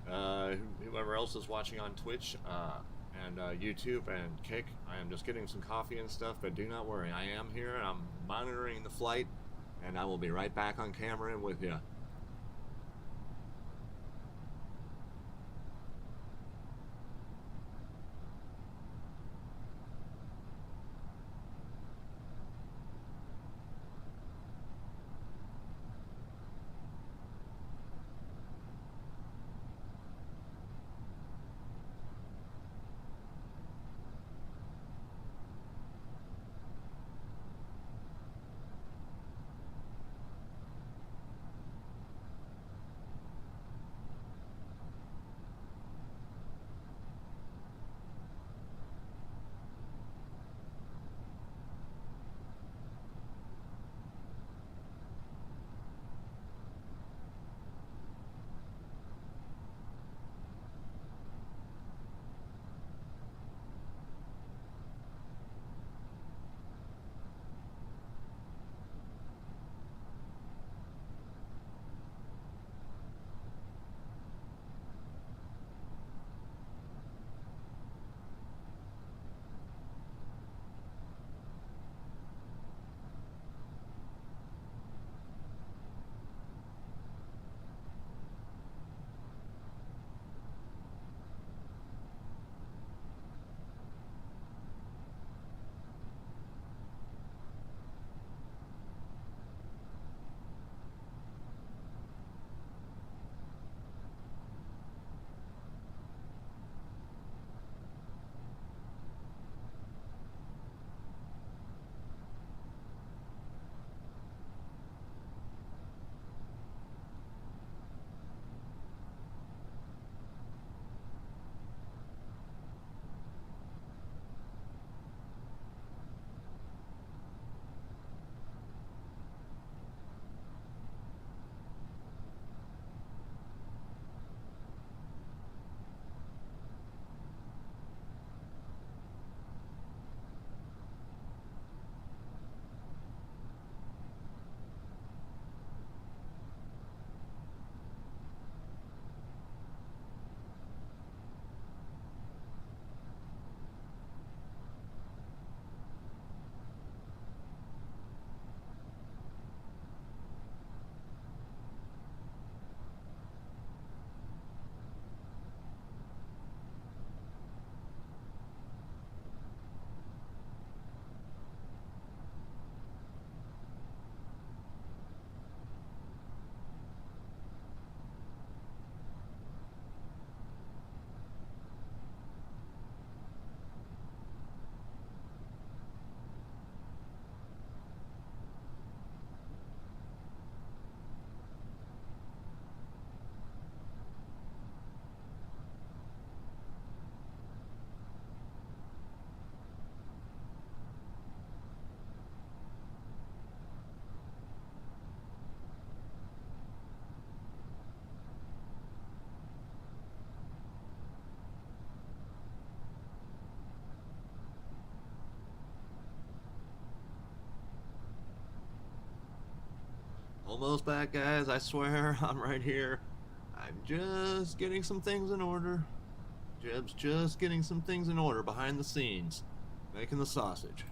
Whoever else is watching on Twitch and YouTube and Kick, I am just getting some coffee and stuff, but do not worry. I am here. I'm monitoring the flight, and I will be right back on camera and with you. Almost back, guys. I swear, I'm right here. I'm just getting some things in order. Jeb's just getting some things in order behind the scenes, making the sausage.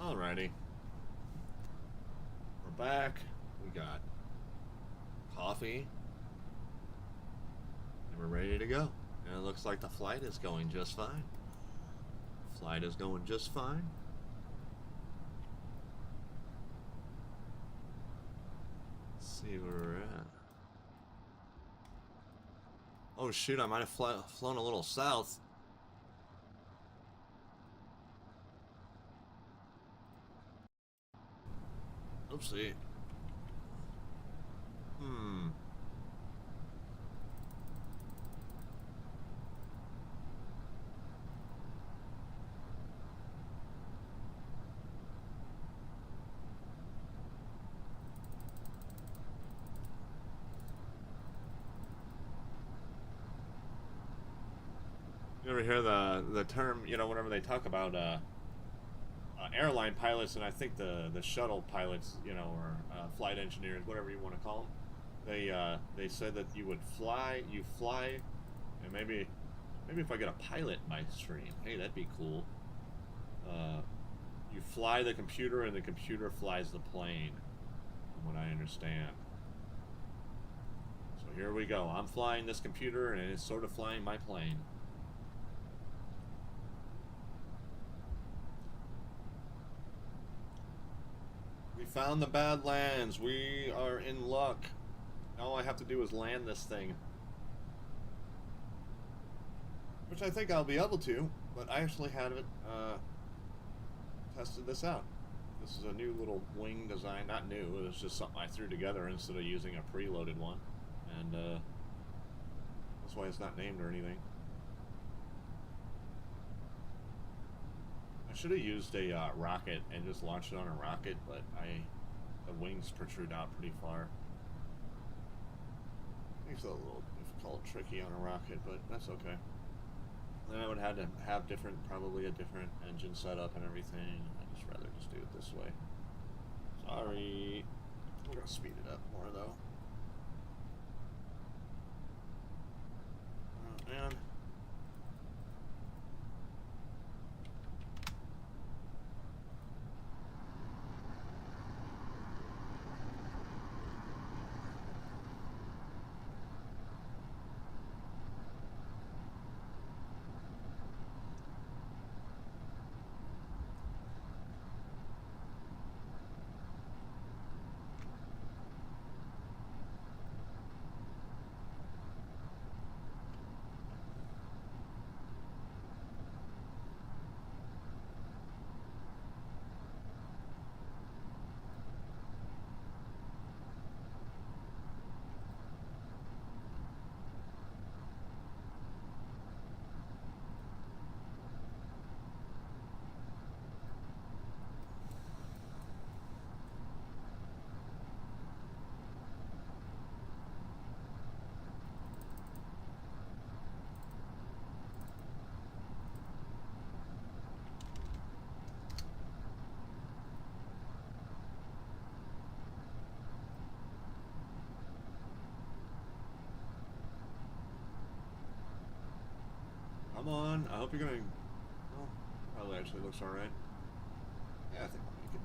Alrighty. We're back. We got coffee. And we're ready to go. And it looks like the flight is going just fine. Flight is going just fine. Let's see where we're at. Oh shoot, I might have flown a little south. Oopsie. You ever hear the term, you know, whenever they talk about airline pilots, and I think the shuttle pilots, you know, or flight engineers, whatever you want to call them, they said that you fly, and maybe if I get a pilot in my stream, hey, that'd be cool. You fly the computer, and the computer flies the plane, from what I understand. So here we go. I'm flying this computer, and it's sort of flying my plane. We found the Badlands. We are in luck. All I have to do is land this thing. Which I think I'll be able to, but I actually haven't tested this out. This is a new little wing design. Not new, it was just something I threw together instead of using a preloaded one. And that's why it's not named or anything. I should have used a rocket and just launched it on a rocket, but the wings protrude out pretty far. Makes it a little difficult, tricky on a rocket, but that's okay. Then I would have to have probably a different engine setup and everything. I'd just rather just do it this way. Sorry. We're gonna speed it up more though. Oh man. Come on. I hope you're gonna... Oh, probably actually looks alright. Yeah, I think I'll make it.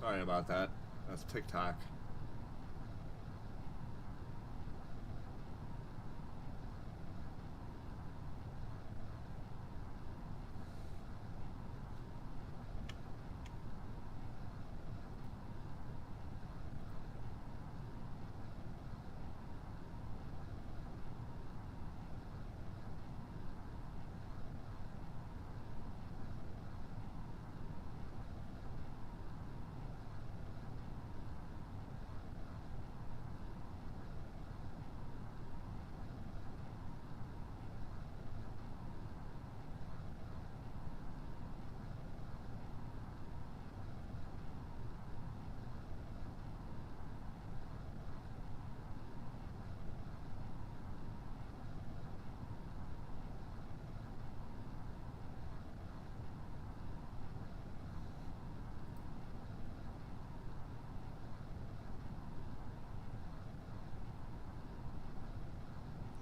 Sorry about that. That's TikTok.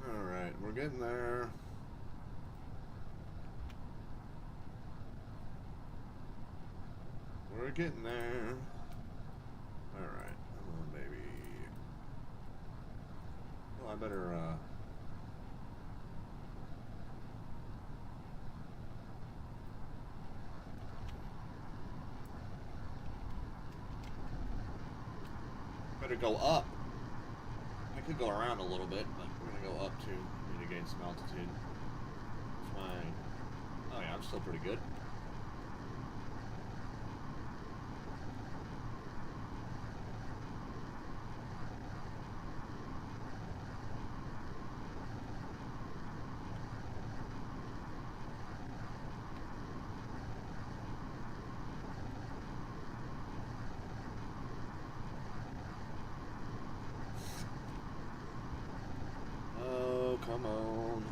Alright, we're getting there. We're getting there. Alright, come on, baby. Oh, I better, better go up. I could go around a little bit, but we're gonna go up too. Need to gain some altitude. Fine. Oh yeah, I'm still pretty good. Oh, come on.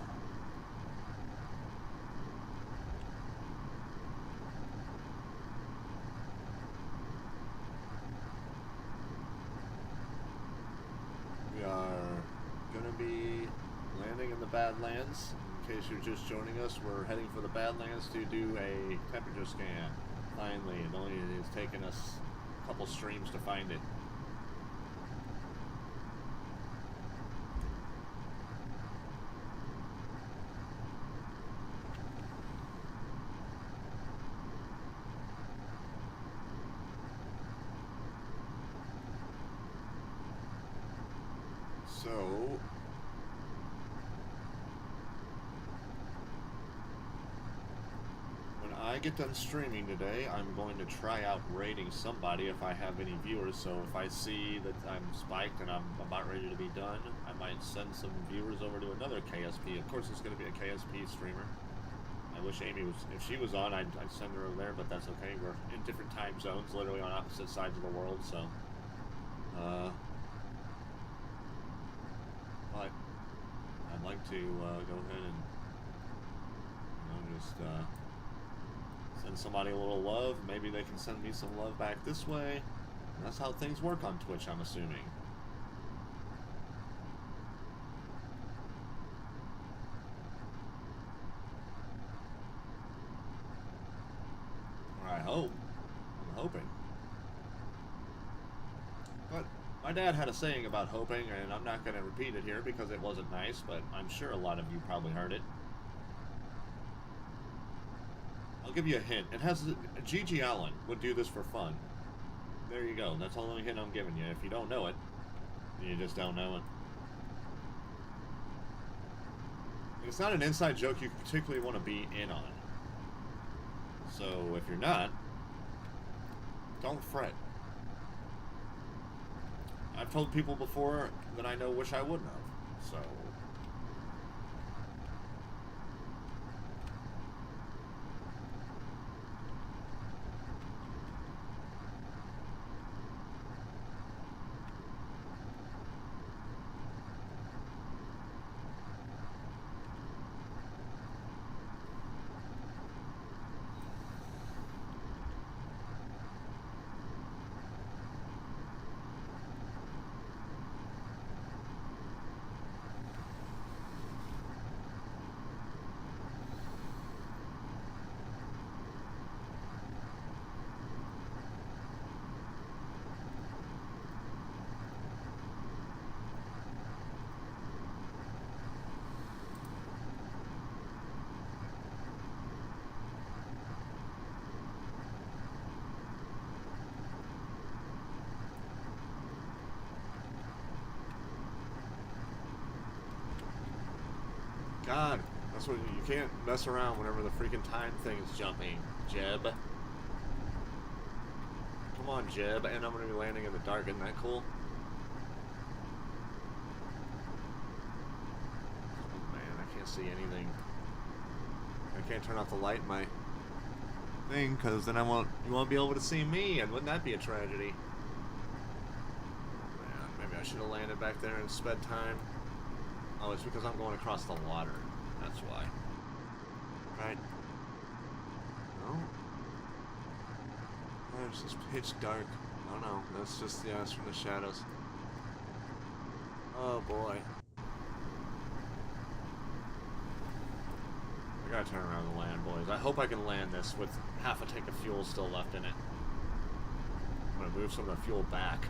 We are gonna be landing in the Badlands case you're just joining us, we're heading for the Badlands to do a temperature scan. Finally, it's taken us a couple streams to find it. So, when I get done streaming today, I'm going to try out raiding somebody if I have any viewers. So if I see that I'm spiked and I'm about ready to be done, I might send some viewers over to another KSP. Of course, it's going to be a KSP streamer. I wish Amy was, if she was on, I'd send her over there, but that's okay. We're in different time zones, literally on opposite sides of the world, so... But I'd like to go ahead and, just send somebody a little love. Maybe they can send me some love back this way. And that's how things work on Twitch, I'm assuming. Or I hope. I'm hoping. But my dad had a saying about hoping, and I'm not going to repeat it here because it wasn't nice, but I'm sure a lot of you probably heard it. I'll give you a hint. It has... Gigi Allen would do this for fun. There you go. That's the only hint I'm giving you. If you don't know it, you just don't know it. And it's not an inside joke you particularly want to be in on. So if you're not, don't fret. I've told people before that I know wish I wouldn't have, so... God, that's what you can't mess around whenever the freaking time thing's jumping, Jeb. Come on, Jeb, and I'm gonna be landing in the dark. Isn't that cool? Oh man, I can't see anything. I can't turn off the light in my thing because then you won't be able to see me, and wouldn't that be a tragedy? Oh man, maybe I should have landed back there and sped time. Oh, it's because I'm going across the water. That's why. Right. No? Oh, it's just pitch dark. Oh no, that's just, yeah, it's from the shadows. Oh boy. I gotta turn around and land, boys. I hope I can land this with half a tank of fuel still left in it. I'm gonna move some of the fuel back.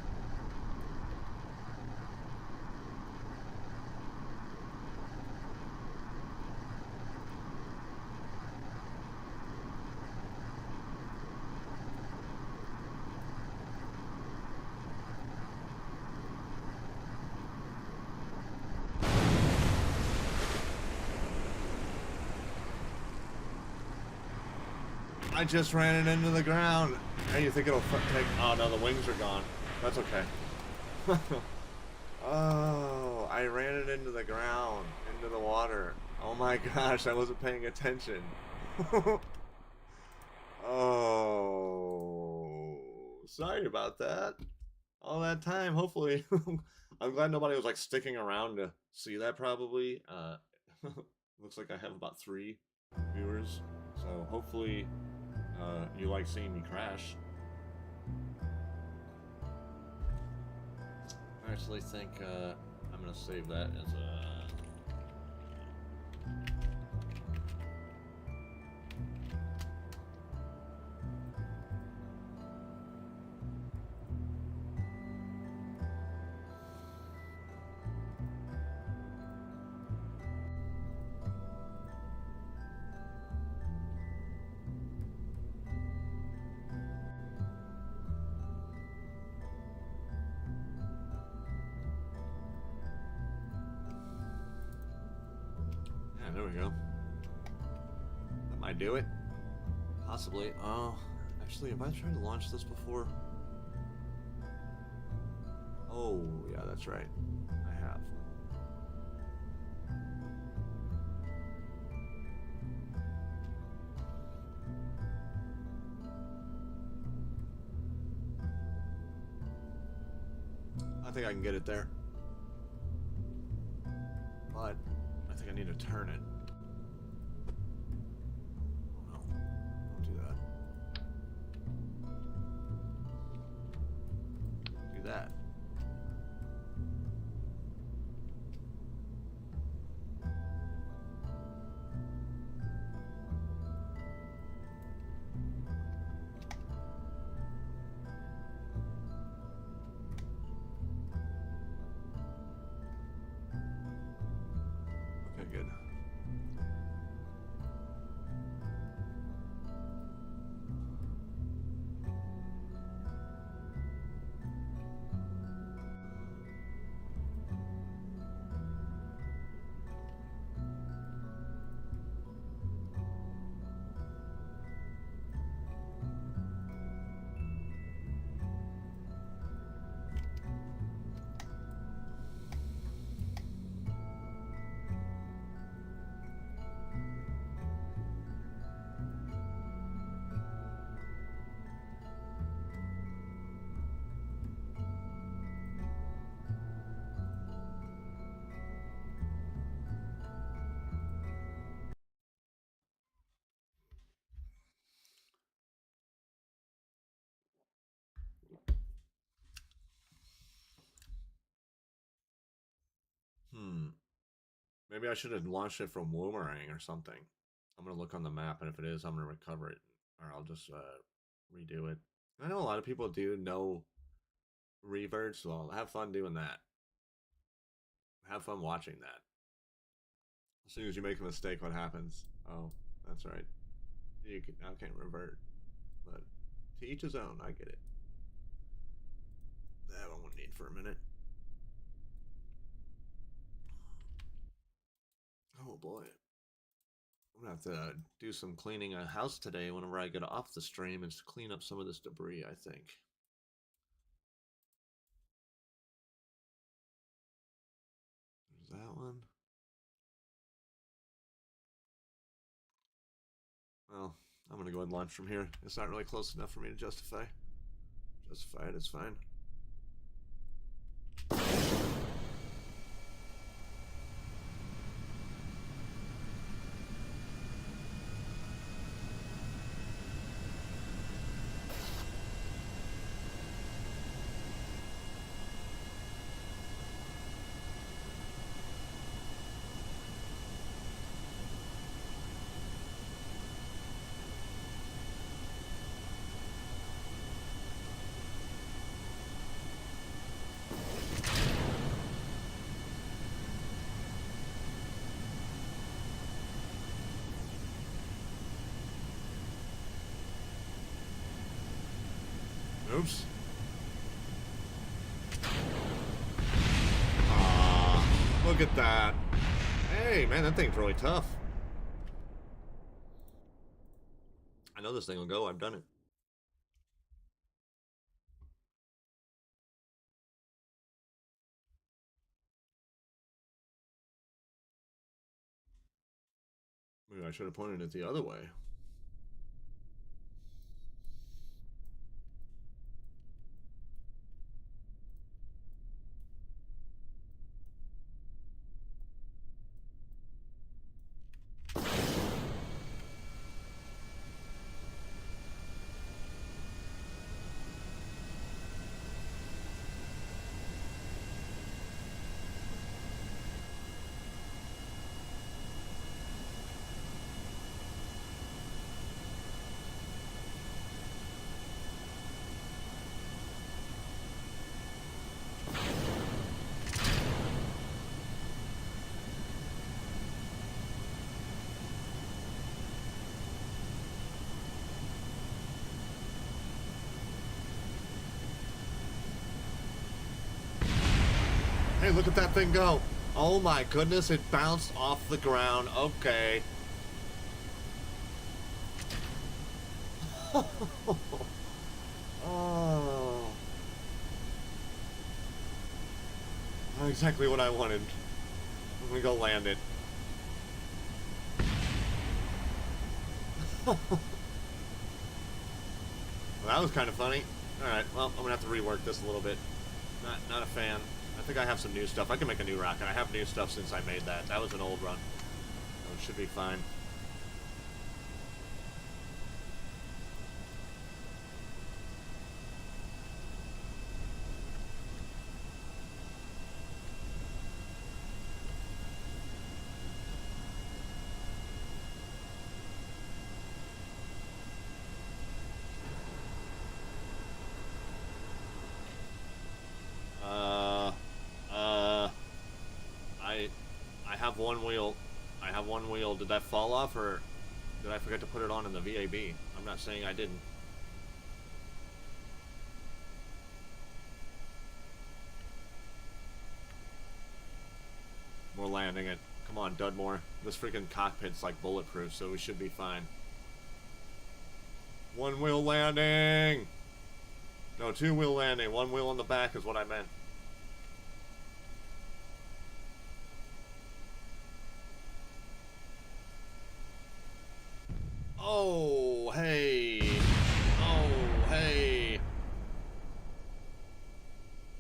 I just ran it into the ground. Hey, you think it'll take... Oh, no, the wings are gone. That's okay. Oh, I ran it into the ground, into the water. Oh my gosh, I wasn't paying attention. Oh, sorry about that. All that time, hopefully. I'm glad nobody was, like, sticking around to see that, probably. Looks like I have about 3 viewers, so hopefully... you like seeing me crash. I actually think I'm gonna save that as a there we go. That might do it. Possibly. Oh, actually, have I tried to launch this before? Oh, yeah, that's right. I have. I think I can get it there. But I think I need to turn it. Oh no. Don't do that. Do that. Okay, good. Hmm. Maybe I should have launched it from Woomerang or something. I'm gonna look on the map, and if it is, I'm gonna recover it, or I'll just redo it. I know a lot of people do know reverts, so I'll have fun doing that. Have fun watching that. As soon as you make a mistake, what happens? Oh, that's right. You can now can't revert, but to each his own. I get it. That one won't need for a minute. Oh boy. I'm gonna have to do some cleaning a house today whenever I get off the stream and clean up some of this debris, I think. There's that one. Well, I'm gonna go ahead and launch from here. It's not really close enough for me to justify. Justify it, it's fine. Oops. Look at that. Hey, man, that thing's really tough. I know this thing will go. I've done it. Maybe I should have pointed it the other way. Hey, look at that thing go. Oh my goodness, it bounced off the ground. Okay. Oh. Not exactly what I wanted. Let me go land it. Well, that was kind of funny. Alright, well, I'm gonna have to rework this a little bit. Not a fan. I think I have some new stuff. I can make a new rocket. I have new stuff since I made that. That was an old run. So it should be fine. Uh, uh, I, I have one wheel. I have one wheel. Did that fall off, or did I forget to put it on in the VAB? I'm not saying I didn't. We're landing it. Come on, Dudmore. This freaking cockpit's like bulletproof, so we should be fine. One wheel landing! No, two wheel landing. One wheel on the back is what I meant. Oh, hey. Oh, hey.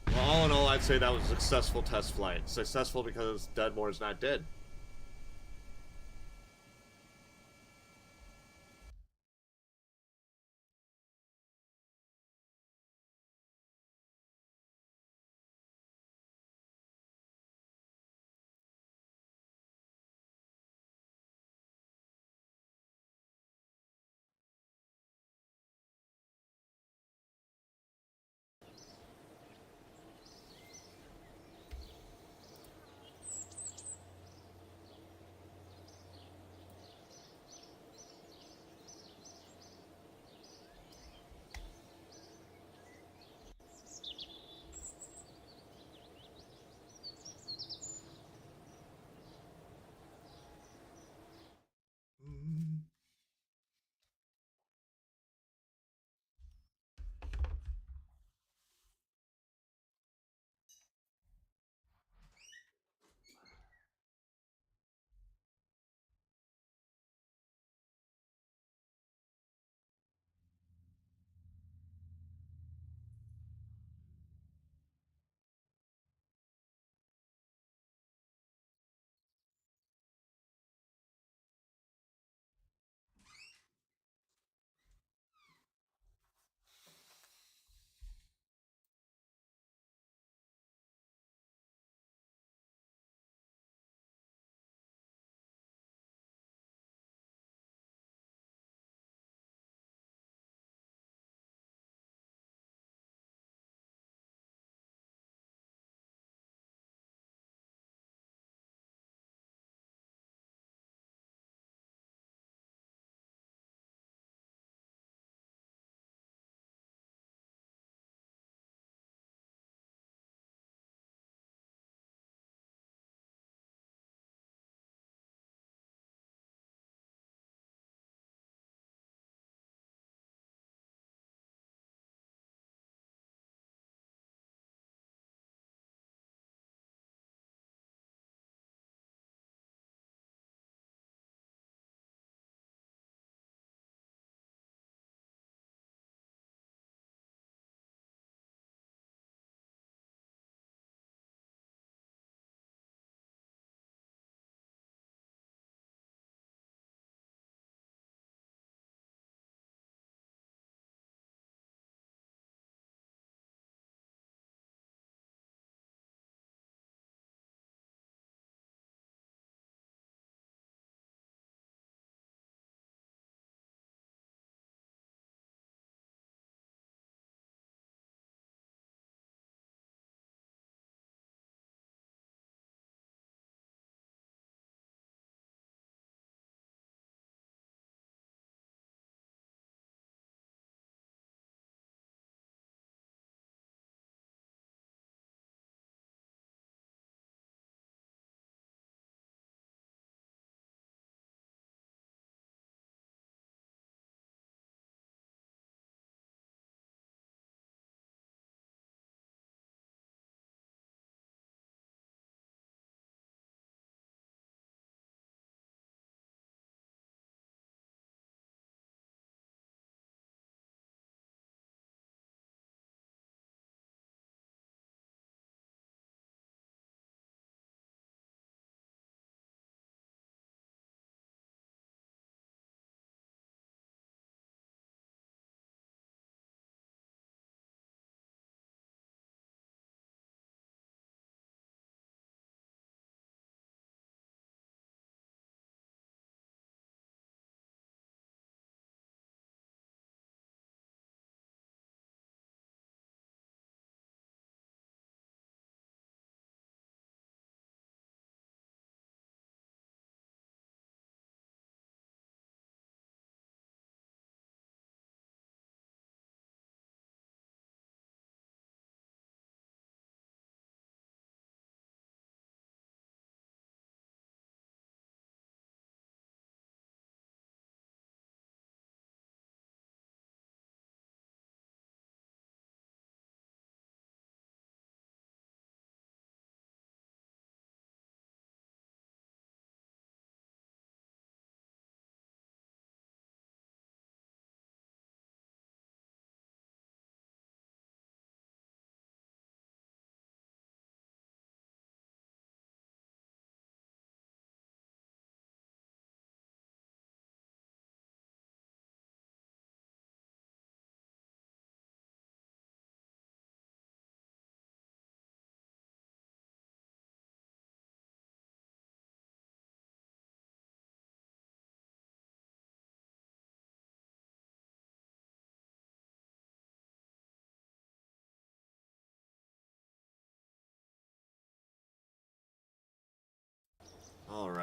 Well, all in all, I'd say that was a successful test flight. Successful because Dudmore's not dead.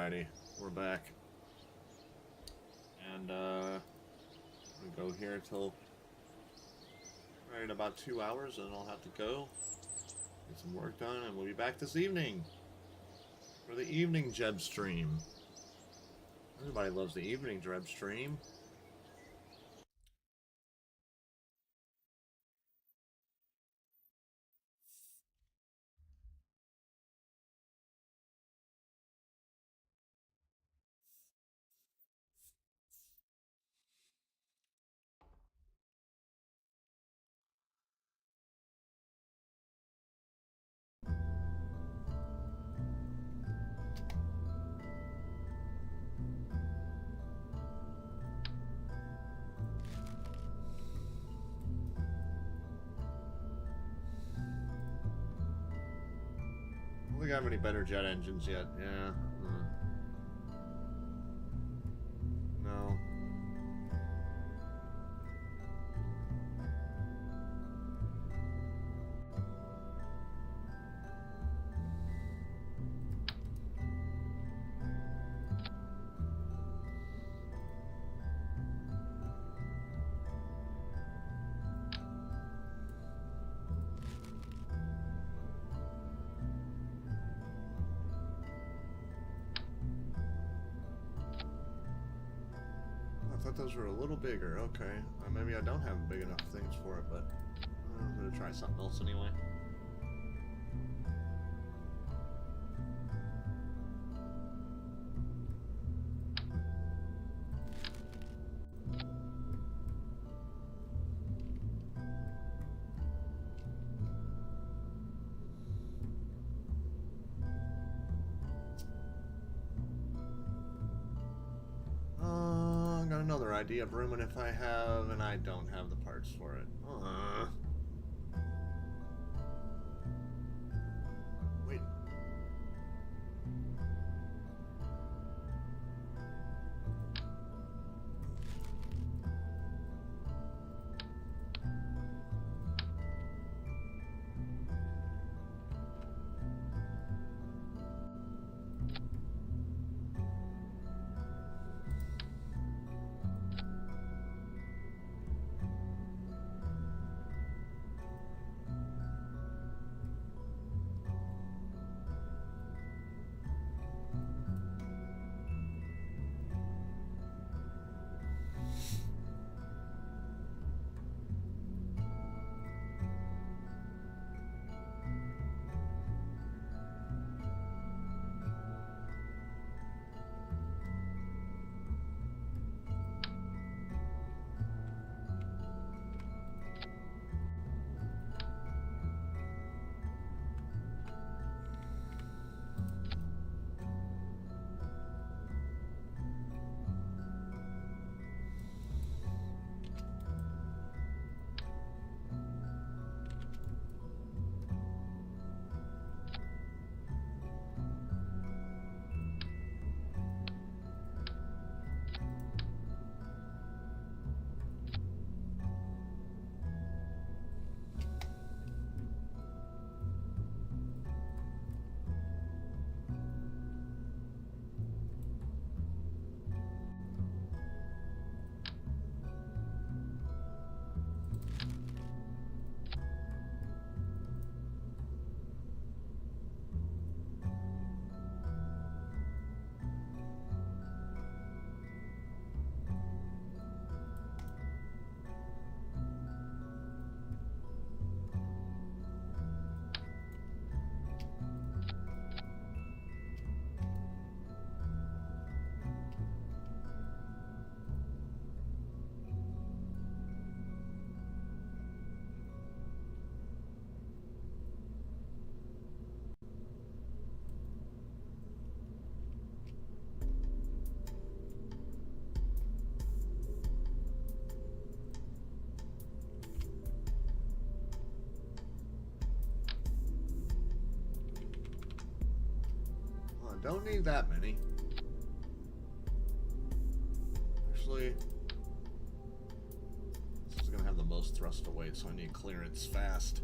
Alrighty, we're back. And we go here till right in about 2 hours, and I'll have to go get some work done, and we'll be back this evening for the evening Jeb stream. Everybody loves the evening Jeb stream. I don't think I have any better jet engines yet. Yeah. No. I thought those were a little bigger. Okay. Maybe I don't have big enough things for it, but I'm going to try something else anyway. Another idea of room, and if I have, and I don't have the parts for it. Wait. Don't need that many. Actually, this is going to have the most thrust to weight, so I need clearance fast.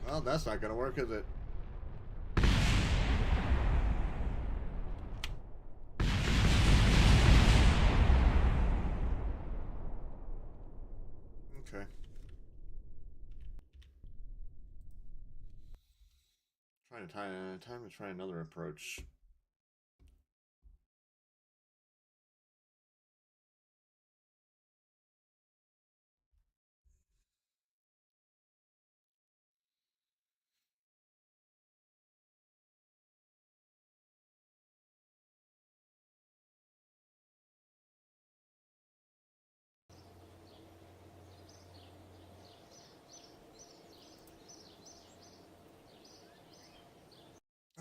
Well, that's not gonna work, is it? Okay. Time to try another approach.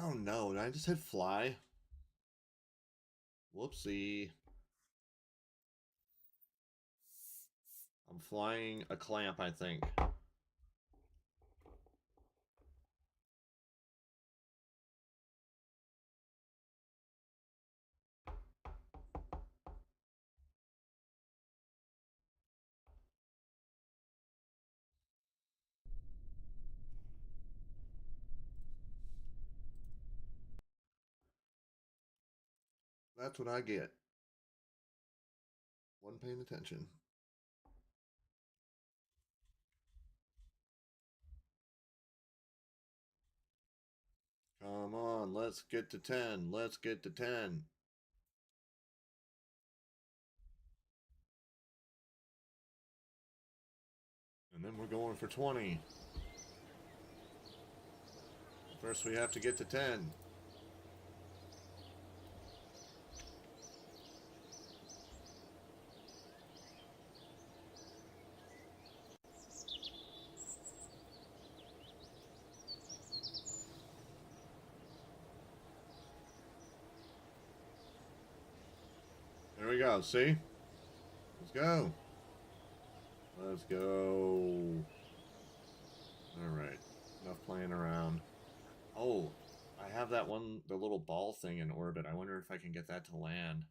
Oh no, did I just hit fly? Whoopsie. I'm flying a clamp, I think. That's what I get. Wasn't paying attention. Come on, let's get to 10. Let's get to 10. And then we're going for 20. First, we have to get to 10. There we go. See? Let's go. Let's go. All right. Enough playing around. Oh, I have that one, the little ball thing in orbit. I wonder if I can get that to land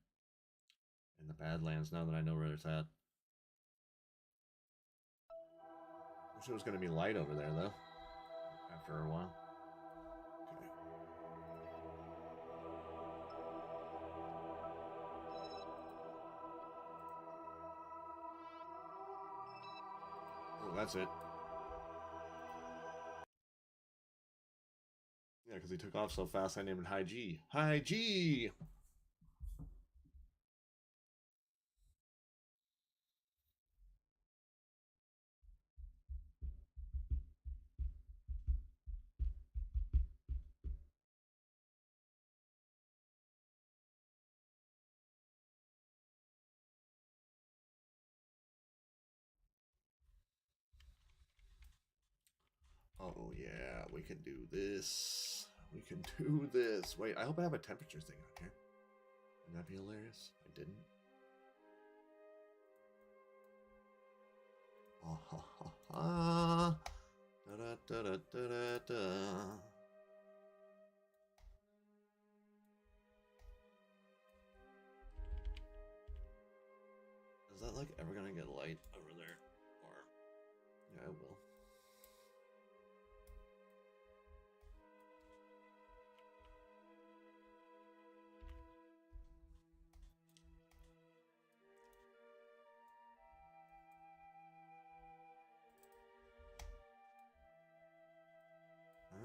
in the Badlands now that I know where it's at. Wish it was going to be light over there, though, after a while. Okay. Oh, that's it. Yeah, because he took off so fast, I named it High G. High G! Oh, yeah, we can do this. We can do this. Wait, I hope I have a temperature thing on here. Wouldn't that be hilarious? I didn't. Oh, ha, ha, ha. Da, da, da, da, da, da. Is that like ever gonna get light over there? Or yeah, it will.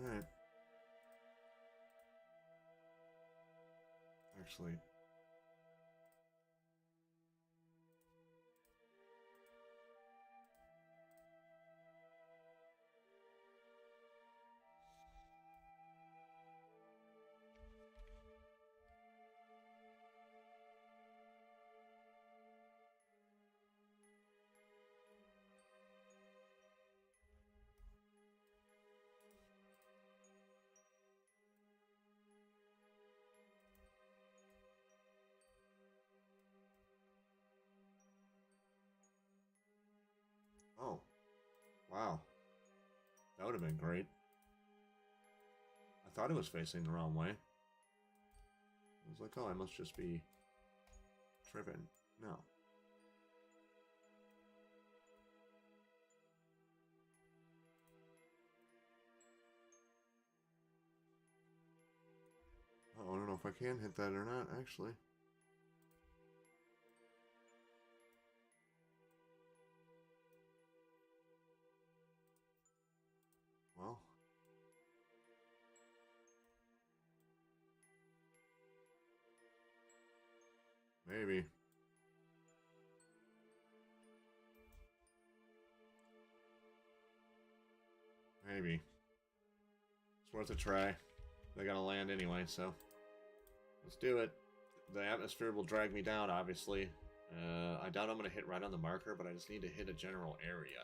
Alright. Actually. Oh. Wow. That would have been great. I thought it was facing the wrong way. I was like, oh, I must just be tripping. No. Oh, I don't know if I can hit that or not, actually. Well. Maybe. Maybe. It's worth a try. They gotta land anyway, so let's do it. The atmosphere will drag me down, obviously. I doubt I'm gonna hit right on the marker, but I just need to hit a general area.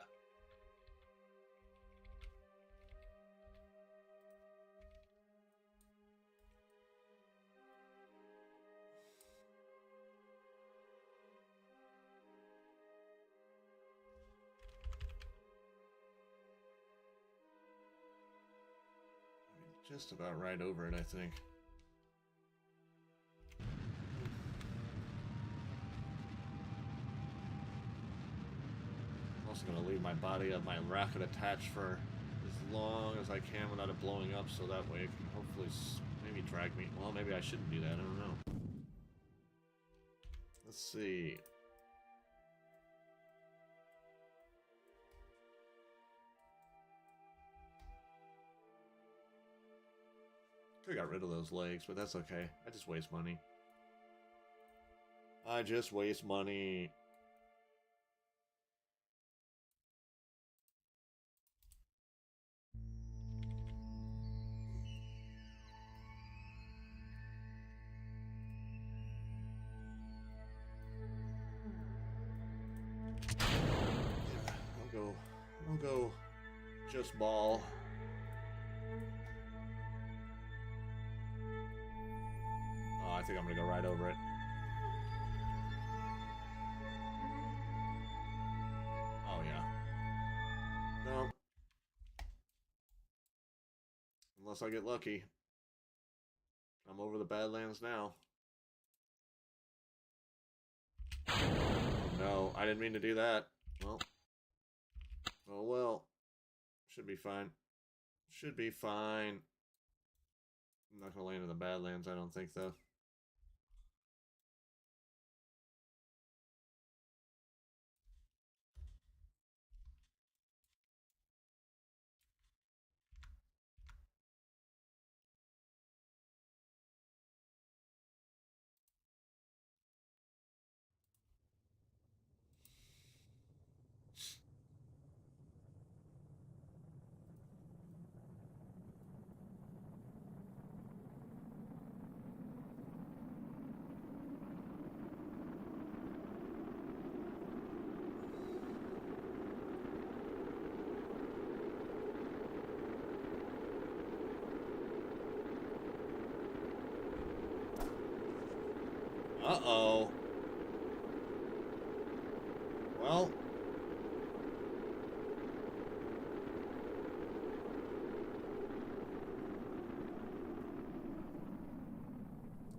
Just about right over it, I think. I'm also going to leave my body of my rocket attached for as long as I can without it blowing up, so that way it can hopefully maybe drag me. Well, maybe I shouldn't do that. I don't know. Let's see. I got rid of those legs, but that's okay. I just waste money. I just waste money. I'll go just ball. Oh, I think I'm gonna go right over it. Oh yeah. No. Unless I get lucky. I'm over the Badlands now. Oh no, I didn't mean to do that. Well. Oh well. Should be fine. Should be fine. I'm not gonna land in the Badlands, I don't think, though. Uh-oh. Well.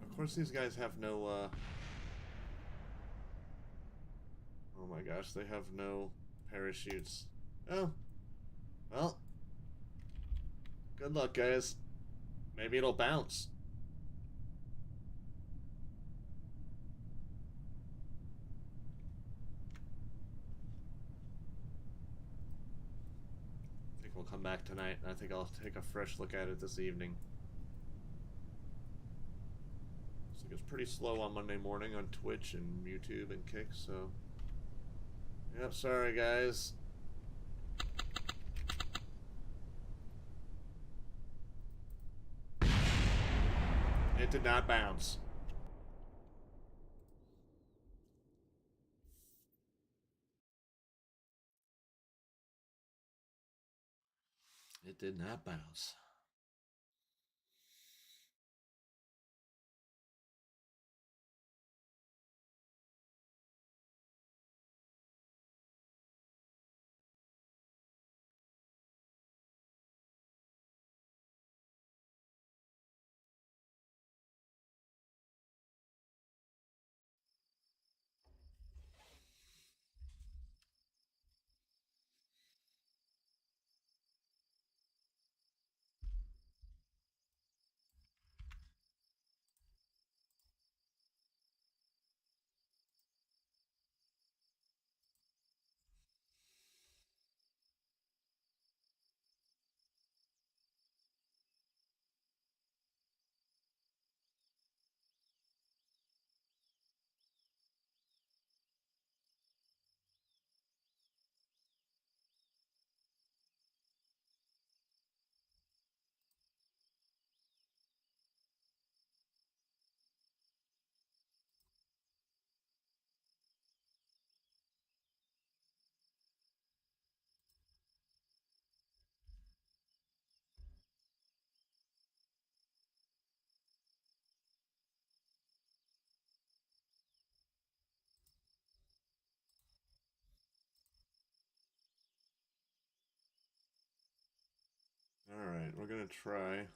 Of course these guys have no, oh my gosh, they have no parachutes. Oh. Well. Good luck, guys. Maybe it'll bounce. I think we'll come back tonight, and I think I'll take a fresh look at it this evening. Looks like it's pretty slow on Monday morning on Twitch and YouTube and Kick, so... Yep, sorry guys. It did not bounce. It did not bounce. Alright, we're gonna try.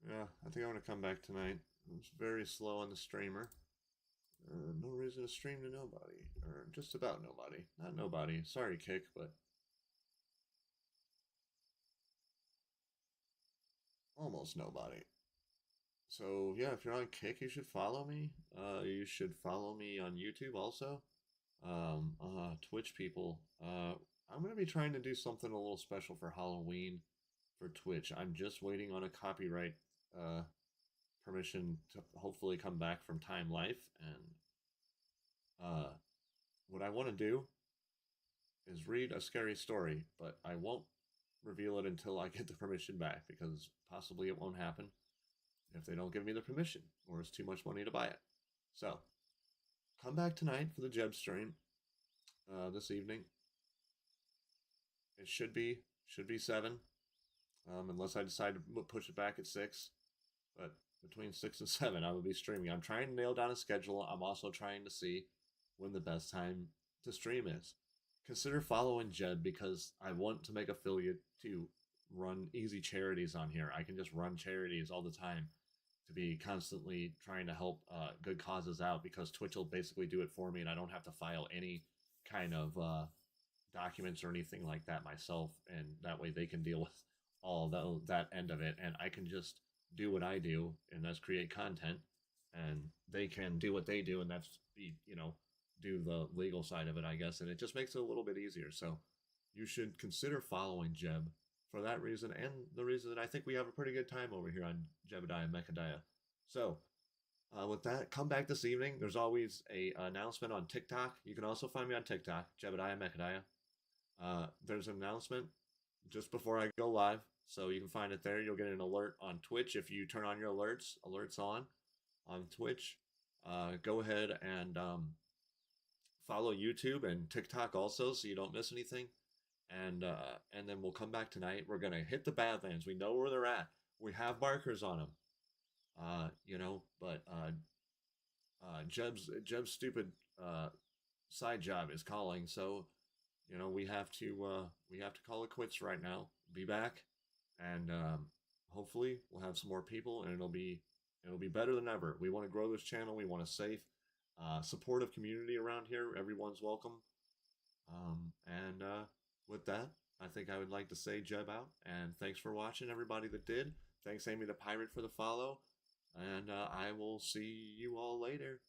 Yeah, I think I'm gonna come back tonight. It's very slow on the streamer. No reason to stream to nobody. Or just about nobody. Not nobody. Sorry, Kick, but almost nobody. So yeah, if you're on Kick, you should follow me. You should follow me on YouTube also. Twitch people. I'm gonna be trying to do something a little special for Halloween for Twitch. I'm just waiting on a copyright uh permission to hopefully come back from Time Life, and what I want to do is read a scary story, but I won't reveal it until I get the permission back because possibly it won't happen if they don't give me the permission or it's too much money to buy it. So, come back tonight for the Jeb stream this evening. It should be 7, unless I decide to push it back at 6. But between 6 and 7, I will be streaming. I'm trying to nail down a schedule. I'm also trying to see when the best time to stream is. Consider following Jed because I want to make affiliate to run easy charities on here. I can just run charities all the time to be constantly trying to help good causes out because Twitch will basically do it for me and I don't have to file any kind of documents or anything like that myself, and that way they can deal with all that end of it, and I can just do what I do, and that's create content, and they can do what they do, and that's be do the legal side of it, I guess, and it just makes it a little bit easier. So you should consider following Jeb for that reason, and the reason that I think we have a pretty good time over here on Jebediah Mechadiah. So with that, come back this evening. There's always a announcement on TikTok. You can also find me on TikTok, Jebediah Mechadiah. There's an announcement just before I go live, so you can find it there. You'll get an alert on Twitch if you turn on your alerts on Twitch. Go ahead and follow YouTube and TikTok also, so you don't miss anything. And then we'll come back tonight. We're gonna hit the Badlands. We know where they're at. We have markers on them. But Jeb's stupid side job is calling, so we have to call it quits right now. Be back, and hopefully we'll have some more people, and it'll be better than ever. We want to grow this channel. We want a safe, supportive community around here. Everyone's welcome. And with that, I think I would like to say Jeb out, and thanks for watching, everybody that did. Thanks, Amy the Pirate, for the follow, and I will see you all later.